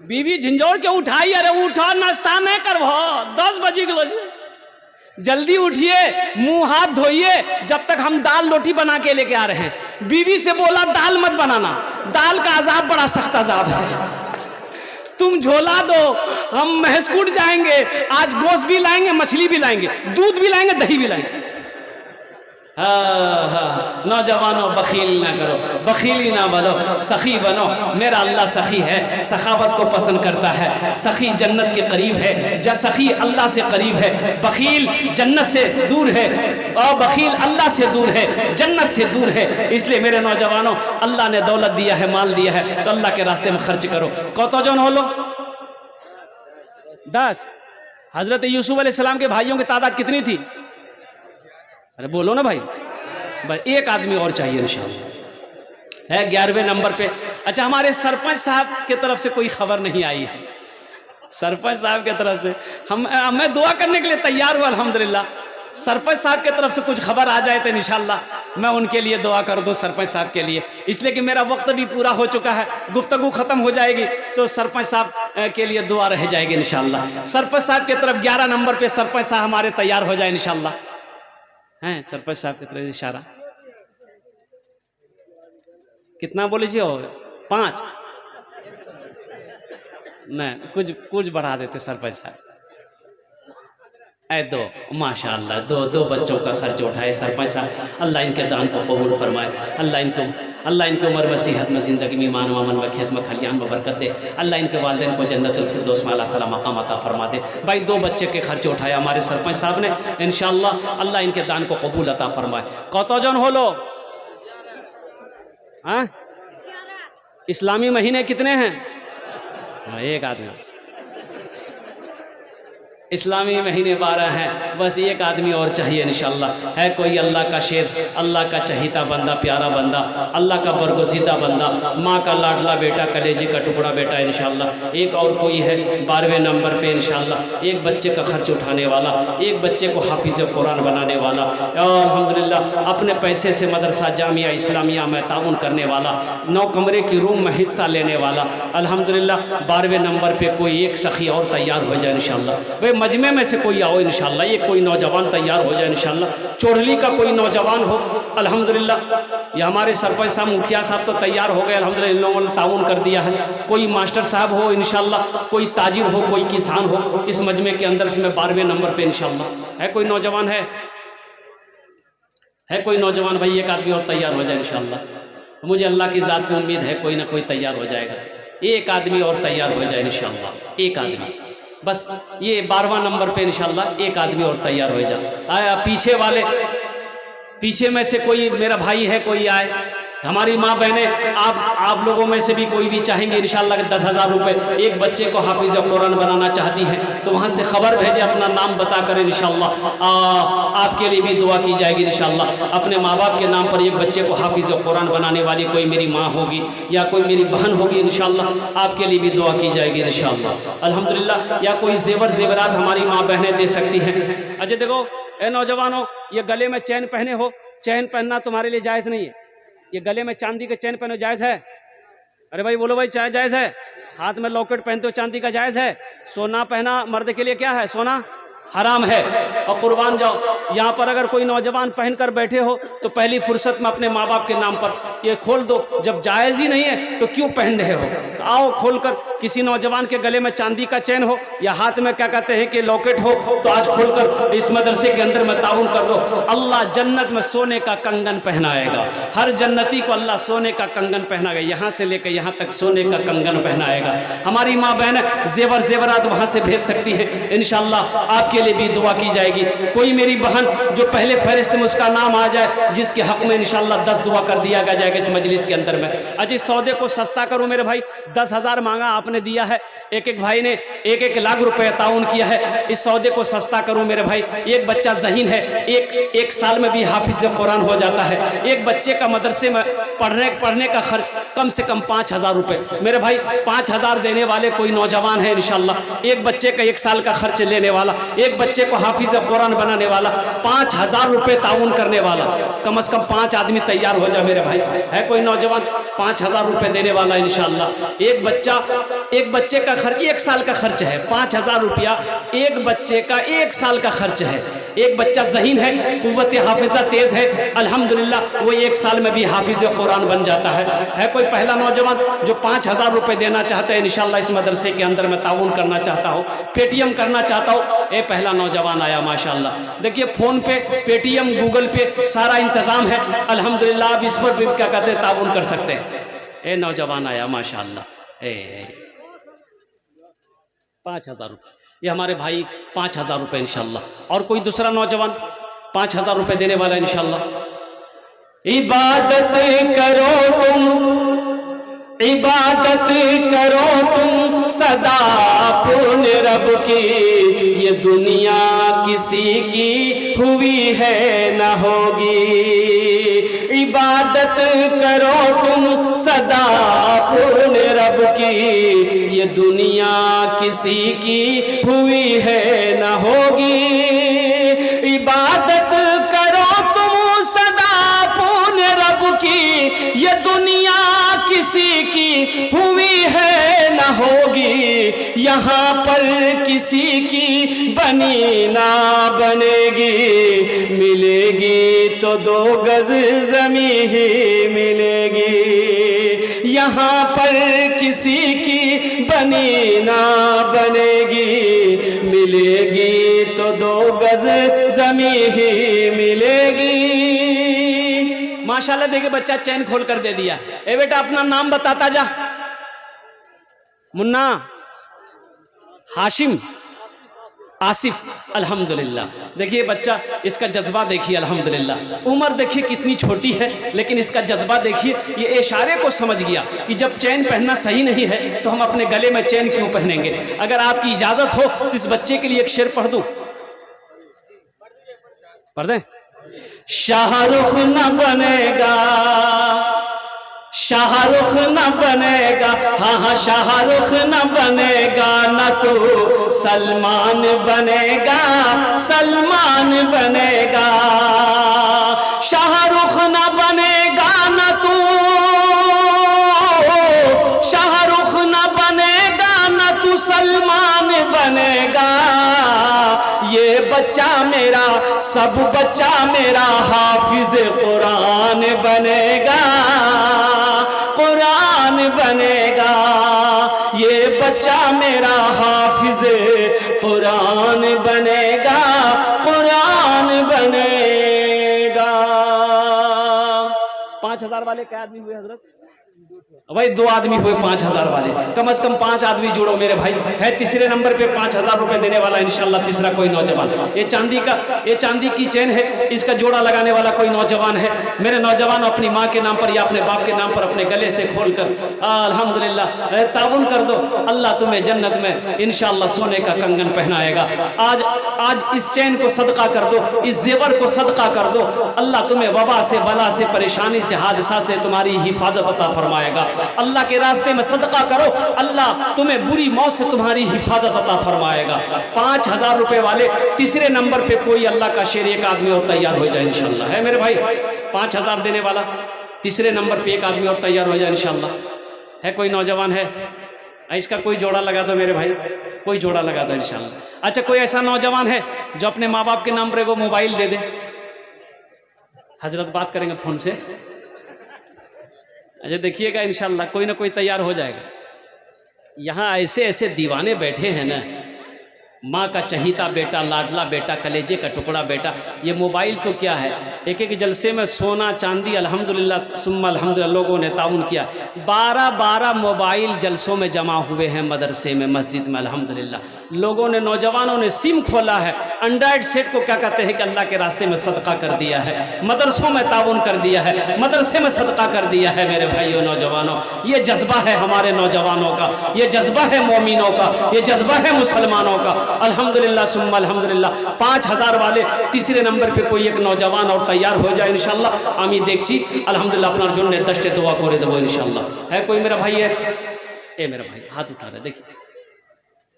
बीवी झिंझोड़ के उठाई, अरे उठा, नाश्ता नहीं करबो, 10 बजे गलो, जल्दी उठिए, मुंह हाथ धोइए, जब तक हम दाल रोटी बना के लेके आ रहे हैं। बीवी से बोला दाल मत बनाना, दाल का अजाब बड़ा सख्त अजाब है। तुम झोला दो, हम महज कूट जाएंगे। आज गोश्त भी लाएंगे, मछली भी लाएंगे, दूध भी लाएंगे, दही भी लाएंगे। हाँ, नौजवानों बखील ना करो, बखीली ना बनो, सखी बनो। मेरा अल्लाह सखी है, सखावत को पसंद करता है। सखी जन्नत के करीब है, सखी अल्लाह से करीब है। बखील जन्नत से दूर है और बखील अल्लाह से दूर है, जन्नत से दूर है। इसलिए मेरे नौजवानों, अल्लाह ने दौलत दिया है, माल दिया है, तो अल्लाह के रास्ते में खर्च करो। कतजन हो लो 10। हजरत यूसुफ अलैहिस्सलाम के भाइयों की तादाद कितनी थी? अरे बोलो ना भाई, बस एक आदमी और चाहिए इंशाअल्लाह। है 11वें नंबर पे। अच्छा, हमारे सरपंच साहब की तरफ से कोई खबर नहीं आई है। सरपंच साहब की तरफ से मैं दुआ करने के लिए तैयार हूँ अल्हम्दुलिल्लाह। सरपंच साहब की तरफ से कुछ खबर आ जाए तो इंशाअल्लाह मैं उनके लिए दुआ कर दूँ, सरपंच साहब के लिए। इसलिए कि मेरा वक्त भी पूरा हो चुका है, गुफ्तगू ख़त्म हो जाएगी तो सरपंच साहब के लिए दुआ रह जाएगी इंशाअल्लाह। सरपंच साहब की तरफ 11 नंबर पे सरपंच साहब हमारे तैयार हो जाए इंशाअल्लाह। हैं सरपंच साहब की तरफ इशारा कितना बोले जी? 5 नहीं, कुछ बढ़ा देते सरपंच साहब। 2 माशाअल्लाह, दो बच्चों का खर्च उठाए सरपंच साहब। अल्लाह इनके दान को कबूल फरमाए। अल्लाह इनको उम्र में सेहत में ज़िंदगी में ईमान व अमन में खेत में खलियान में बरकत दे। अल्लाह इनके वालिदैन को जन्नतुल फिरदौस में अल्लाह सला मकाम अता फरमा दे। भाई 2 बच्चे के खर्च उठाए हमारे सरपंच साहब ने, इंशाअल्लाह अल्लाह इनके दान को कबूल अता फरमाए। कतजन हो लो? हाँ, इस्लामी महीने कितने हैं? एक आदमी। इस्लामी महीने 12 हैं, बस एक आदमी और चाहिए इंशाअल्लाह। है कोई अल्लाह का शेर, अल्लाह का चहीता बंदा, प्यारा बंदा, अल्लाह का बरगुज़ीदा बंदा, माँ का लाडला बेटा, कलेजे का टुकड़ा बेटा इंशाअल्लाह। एक और कोई है 12वें नंबर पे इंशाअल्लाह। एक बच्चे का खर्च उठाने वाला, एक बच्चे को हाफिज़ कुरान बनाने वाला, और अल्हम्दुलिल्लाह अपने पैसे से मदरसा जामिया इस्लामिया में ताउन करने वाला, 9 कमरे की रूम में हिस्सा लेने वाला। अल्हम्दुलिल्लाह 12वें नंबर पर कोई एक सखी और तैयार हो जाए इंशाअल्लाह। भाई मजमे में से कोई आओ इंशाअल्लाह, ये कोई नौजवान तैयार हो जाए इंशाअल्लाह। चोरली का कोई नौजवान हो अल्हम्दुलिल्लाह। ये हमारे सरपंच साहब, मुखिया साहब तो तैयार हो गए अल्हम्दुलिल्लाह, इन लोगों ने ताउन कर दिया है। कोई मास्टर साहब हो इंशाअल्लाह, कोई ताजिर हो, कोई किसान हो इस मजमे के अंदर से मैं 12वें नंबर पे इंशाअल्लाह। है कोई नौजवान? है कोई नौजवान? भाई एक आदमी और तैयार हो जाए इंशाअल्लाह। मुझे अल्लाह की ज़ात की उम्मीद है कोई ना कोई तैयार हो जाएगा। एक आदमी और तैयार हो जाए इंशाअल्लाह, एक आदमी बस। ये 12वां नंबर पे इंशाअल्लाह एक आदमी और तैयार हो जाए। आया पीछे वाले, पीछे में से कोई मेरा भाई है कोई आए, हमारी माँ बहनें, आप लोगों में से भी कोई भी चाहेंगे इंशाअल्लाह 10,000 रुपये एक बच्चे को हाफिज़ कुरान बनाना चाहती हैं तो वहाँ से खबर भेजें, अपना नाम बता कर इंशाअल्लाह आपके लिए भी दुआ की जाएगी इंशाअल्लाह। अपने माँ बाप के नाम पर एक बच्चे को हाफिज़ कुरान बनाने वाली कोई मेरी माँ होगी या कोई मेरी बहन होगी इंशाअल्लाह, आपके लिए भी दुआ की जाएगी इंशाअल्लाह अल्हम्दुलिल्लाह। या कोई जेवरात हमारी माँ बहनें दे सकती हैं। अच्छा देखो ए नौजवानों, ये गले में चैन पहने हो, चैन पहनना तुम्हारे लिए जायज़ नहीं है। ये गले में चांदी के चैन पहनो जायज़ है? अरे भाई बोलो भाई, चाहे जायज़ है? हाथ में लॉकेट पहनते हो चांदी का, जायज़ है? सोना पहना मर्द के लिए क्या है? सोना हराम है। और कुर्बान जाओ, यहाँ पर अगर कोई नौजवान पहन कर बैठे हो तो पहली फुर्सत में अपने माँ बाप के नाम पर ये खोल दो। जब जायज़ ही नहीं है तो क्यों पहन रहे हो? तो आओ खोलकर, किसी नौजवान के गले में चांदी का चैन हो या हाथ में क्या कहते हैं कि लॉकेट हो तो आज खोलकर इस मदरसे के अंदर में ताउन कर दो। अल्लाह जन्नत में सोने का कंगन पहनाएगा, हर जन्नती को अल्लाह सोने का कंगन पहनाएगा, यहाँ से लेकर यहाँ तक सोने का कंगन पहनाएगा। हमारी माँ बहन जेवरात वहाँ से भेज सकती है इंशाअल्लाह, आपके लिए भी दुआ की जाएगी। कोई मेरी बहन जो पहले फहरिस्त में उसका नाम आ जाए, जिसके हक में इंशाअल्लाह 10 दुआ कर दिया जाएगा इस मजलिस के अंदर में। अजी सौदे को सस्ता करूं मेरे भाई, 10,000 मांगा आपने दिया है, एक भाई ने 1-1 लाख रुपए ताउन किया है। इस सौदे को सस्ता करूं मेरे भाई। एक बच्चा ज़हीन है, एक साल में भी हाफिज़ कुरान हो जाता है। एक बच्चे का मदरसे में पढ़ने का खर्च कम से कम 5,000 रुपये मेरे भाई। 5,000 देने वाले कोई नौजवान है इंशाअल्लाह, एक बच्चे का 1 साल का खर्च लेने वाला, एक बच्चे को हाफिज़ कुरान बनाने वाला, 5,000 रुपये ताउन करने वाला, कम से कम 5 आदमी तैयार हो जाए मेरे भाई। है कोई नौजवान 5,000 रुपये देने वाला इंशाअल्लाह। एक बच्चे का खर्च 1 साल का खर्च है, 5,000 रुपया एक बच्चे का 1 साल का खर्च है। एक बच्चा ज़हीन है, कुव्वत हाफिज़ा तेज़ है, अल्हम्दुलिल्लाह वो 1 साल में भी हाफिज़ कुरान बन जाता है कोई पहला नौजवान जो 5,000 रुपये देना चाहता है इंशाअल्लाह इस मदरसे के अंदर मैं ताउन करना चाहता हूँ, पेटीएम करना चाहता हूँ, ये पहला नौजवान आया माशाअल्लाह। देखिए फ़ोन पे, पेटीएम, गूगल पे सारा इंतज़ाम है अल्हम्दुलिल्लाह, आप इस पर भी क्या कहते हैं ताउन कर सकते हैं। ये नौजवान आया माशाअल्लाह, 5,000 रुपये, ये हमारे भाई 5,000 रुपये इंशाअल्लाह। और कोई दूसरा नौजवान 5,000 रुपये देने वाला इंशाअल्लाह। इबादत करो तुम, इबादत करो तुम सदा अपने रब की, ये दुनिया किसी की हुई है न होगी। इबादत करो तुम सदा अपने रब की, ये दुनिया किसी की हुई है न होगी। इबादत करो तुम सदा अपने रब की, ये दुनिया किसी की हुई है न होगी। यहाँ पर किसी की बनी ना बनेगी, मिलेगी तो 2 गज ज़मीं ही मिलेगी। यहाँ पर किसी की बनी ना बनेगी, मिलेगी तो 2 गज ज़मीं ही मिलेगी। माशाल्लाह देखिए बच्चा चैन खोल कर दे दिया। ए बेटा अपना नाम बताता जा। मुन्ना, हाशिम, आसिफ, अल्हम्दुलिल्लाह। देखिए बच्चा, इसका जज्बा देखिए अल्हम्दुलिल्लाह। उम्र देखिए कितनी छोटी है लेकिन इसका जज्बा देखिए, ये इशारे को समझ गया कि जब चैन पहनना सही नहीं है तो हम अपने गले में चैन क्यों पहनेंगे। अगर आपकी इजाजत हो तो इस बच्चे के लिए एक शेर पढ़ दूं, पढ़ दें। शाहरुख न बनेगा, शाहरुख न बनेगा, हाँ शाहरुख न बनेगा, न तो सलमान बनेगा, सलमान बनेगा। शाहरुख न बनेगा न तू, शाहरुख न बनेगा न तू सलमान बनेगा। ये बच्चा मेरा, सब बच्चा मेरा हाफिज कुरान बनेगा, कुरान बनेगा। ये बच्चा मेरा हाफिज कुरान बनेगा, कुरान बनेगा। 5,000 वाले क्या आदमी हुए हजरत? भाई 2 आदमी हुए 5,000 वाले, कम से कम 5 आदमी जुड़ो मेरे भाई। है तीसरे नंबर पे 5,000 रुपए देने वाला इंशाल्लाह तीसरा कोई नौजवान। ये चांदी की चेन है, इसका जोड़ा लगाने वाला कोई नौजवान है। मेरे नौजवान अपनी माँ के नाम पर या अपने बाप के नाम पर अपने गले से खोल कर अल्हम्दुलिल्लाह ताउन कर दो। अल्लाह तुम्हें जन्नत में इंशाल्लाह सोने का कंगन पहनाएगा। आज इस चैन को सदका कर दो, इस जेवर को सदका कर दो। अल्लाह तुम्हें वबा से, बला से, परेशानी से, हादसा से तुम्हारी हिफाजत अता फरमाएगा। अल्लाह के रास्ते में सदका करो, अल्लाह तुम्हें बुरी मौत से तुम्हारी हिफाजत अता फरमाएगा। 5,000 रुपए वाले तीसरे नंबर पे कोई अल्लाह का शेर एक आदमी और तैयार हो जाए इंशाल्लाह। है मेरे भाई 5,000 देने वाला तीसरे नंबर पे एक आदमी और तैयार हो जाए इंशाल्लाह। है कोई नौजवान है? इसका कोई जोड़ा लगा दो मेरे भाई, कोई जोड़ा लगा दो इंशाल्लाह। अच्छा कोई ऐसा नौजवान है जो अपने माँ बाप के नाम पर वो मोबाइल दे दे? हजरत बात करेंगे फोन से। अच्छा देखिएगा इंशाल्लाह कोई ना कोई तैयार हो जाएगा। यहाँ ऐसे ऐसे दीवाने बैठे हैं ना, माँ का चहीता बेटा, लाडला बेटा, कलेजे का टुकड़ा बेटा। ये मोबाइल तो क्या है, एक एक जलसे में सोना चांदी अल्हम्दुलिल्लाह सुम्मा अल्हम्दुलिल्लाह लोगों ने ताउन किया। 12 मोबाइल जलसों में जमा हुए हैं मदरसे में, मस्जिद में अल्हम्दुलिल्लाह। लोगों ने, नौजवानों ने सिम खोला है। एंड्राइड सेट को क्या कहते हैं कि अल्लाह के रास्ते में सदका कर दिया है, मदरसों में ताउन कर दिया है, मदरसे में सदका कर दिया है। मेरे भाइयों नौजवानों, ये जज्बा है हमारे नौजवानों का, ये जज्बा है मोमिनों का, ये जज्बा है मुसलमानों का। अल्हम्दुलिल्लाह सुम्मा अल्हम्दुलिल्लाह। 5,000 वाले तीसरे नंबर पे कोई एक नौजवान और तैयार हो जाए इंशाल्लाह। आमी देखची अल्हम्दुलिल्लाह अपना जो ने दस्ते दुआ करे देवो इंशाल्लाह। है कोई मेरा भाई है? ए मेरा भाई हाथ उठा रहे, देखिए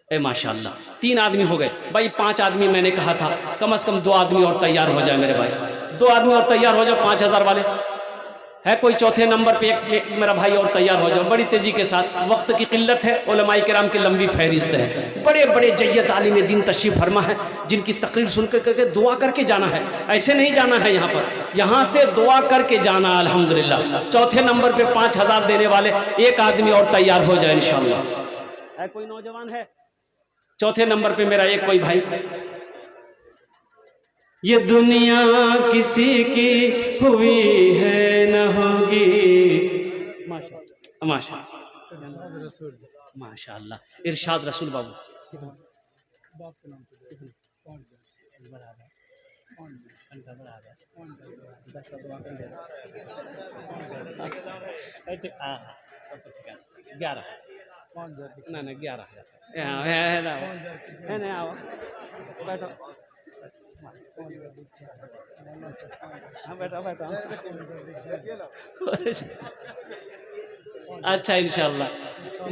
ए माशाल्लाह 3 आदमी हो गए भाई। 5 आदमी मैंने कहा था, कम से कम 2 आदमी और तैयार हो जाए मेरे भाई। 2 आदमी और तैयार हो जाए 5,000 वाले। है कोई चौथे नंबर पे एक मेरा भाई और तैयार हो जाओ बड़ी तेजी के साथ, वक्त की किल्लत है, उलमाए किराम की लंबी फहरिस्त है, बड़े बड़े जय्यत आलिम दीन तशरीफ फरमा है जिनकी तकरीर सुन करके दुआ करके जाना है, ऐसे नहीं जाना है यहाँ पर, यहाँ से दुआ करके जाना। अल्हम्दुलिल्लाह चौथे नंबर पे 5000 देने वाले एक आदमी और तैयार हो जाए इंशाअल्लाह। है कोई नौजवान है चौथे नंबर पे मेरा एक कोई भाई। ये दुनिया किसी की हुई है न होगी, माशाअल्लाह इरशाद रसूल बाबू। ग्यारह ना 11 बैठो बैठो बैठो। अच्छा इंशाअल्लाह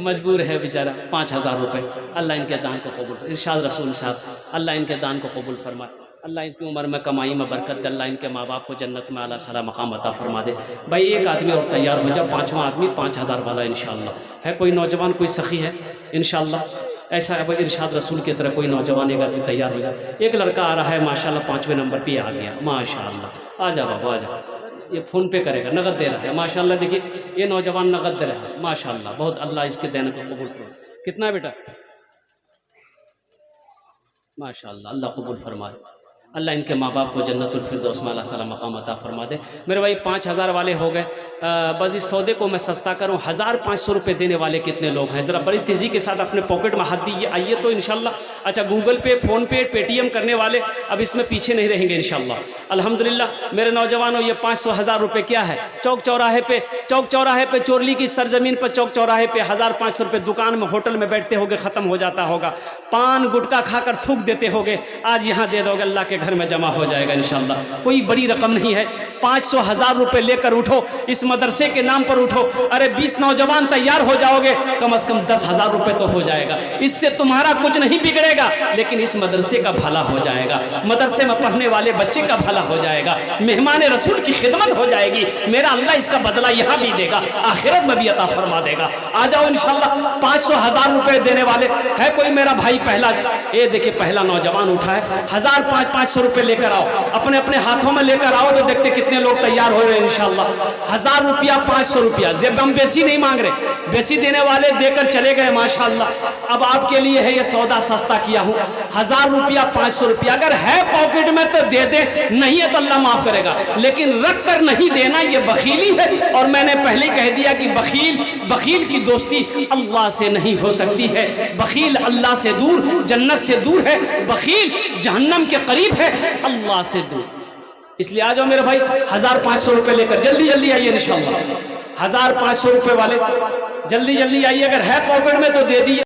मजबूर है बेचारा, 5000 रुपये, अल्लाह इनके दान को कबूल, इरशाद रसूल साहब, अल्लाह इनके दान को कबूल फरमाए, अल्लाह इनकी उम्र में कमाई में बरकत दे, अल्लाह इनके माँ बाप को जन्नत में आला सला मकाम अता फरमा दे। भाई एक आदमी और तैयार हो जाए, 5वां आदमी 5000 वाला इंशाअल्लाह। है कोई नौजवान कोई सखी है इंशाअल्लाह, ऐसा है इरशाद रसूल की तरह कोई नौजवान एक आदमी तैयार हो जाए। एक लड़का आ रहा है माशाल्लाह 5वें नंबर पे आ गया माशाल्लाह, आ जा बाबा आ जा, ये फ़ोन पे करेगा, नगद दे रहा है माशाल्लाह। देखिए ये नौजवान नगद दे रहा है माशाल्लाह, बहुत अल्लाह इसके देने को कबूल फरमाए। कितना है बेटा? माशाल्लाह अल्लाह कबूल फरमाए, अल्लाह इनके माँ बाप को जन्नतुल फिरदौस में अल्लाह सला मकाम अता फरमा दे। मेरे भाई 5000 वाले हो गए, बस इस सौदे को मैं सस्ता करूँ। 1500 रुपये देने वाले कितने लोग हैं? ज़रा बड़ी तेज़ी के साथ अपने पॉकेट में हाथ दीजिए, आइए तो इंशाल्लाह। अच्छा गूगल पे, फ़ोनपे, पेटीएम करने वाले अब इसमें पीछे नहीं रहेंगे इंशाल्लाह। अल्हम्दुलिल्लाह मेरे नौजवानों, ये 500-1000 रुपये क्या है? चौक चौराहे पे चोरली की सरजमीन पर चौक चौराहे पे 1500 रुपये दुकान में होटल में बैठते होगे, ख़त्म हो जाता होगा, पान गुटखा खाकर थूक देते होगे, आज यहाँ दे दोगे अल्लाह के घर में जमा हो जाएगा इंशाल्लाह। कोई बड़ी रकम नहीं है, 500-1000 रुपये लेकर उठो, इस मदरसे के नाम पर उठो। अरे 20 नौजवान तैयार हो जाओगे, कम से कम 10,000 रुपये तो हो जाएगा। इससे तुम्हारा कुछ नहीं बिगड़ेगा, लेकिन इस मदरसे का भला हो जाएगा, मदरसे में पढ़ने वाले बच्चे का भला हो जाएगा, मेहमान रसूल की खिदमत हो जाएगी। मेरा अल्लाह इसका बदला यहाँ भी देगा, आखिरत में भी अता फरमा देगा। आ जाओ इंशाल्लाह। 500-1000 रुपये देने वाले है कोई मेरा भाई? पहला ये देखिए पहला नौजवान उठा है, 1000-500 रुपये लेकर आओ, अपने अपने हाथों में लेकर आओ तो देखते कितने लोग तैयार हो रहे हैं इंशाल्लाह। 1000 रुपया 500 रुपया, जब हम बेसी नहीं मांग रहे, बेसी देने वाले देकर चले गए माशाल्लाह। अब आपके लिए है ये सौदा सस्ता किया हूँ, 1000 रुपया 500 रुपया। अगर है पॉकेट में तो दे दे, नहीं है तो अल्लाह माफ करेगा, लेकिन रख कर नहीं देना ये बखीली है। और मैंने पहले कह दिया कि बखील की दोस्ती अल्लाह से नहीं हो सकती है। बखील अल्लाह से दूर, जन्नत से दूर है, बखील जहन्नम के करीब है, अल्लाह से दूर। इसलिए आ जाओ मेरे भाई, 1500 रुपये लेकर जल्दी जल्दी आइए इंशाल्लाह। 1500 रुपये वाले जल्दी जल्दी आइए, अगर है पॉकेट में तो दे दिए।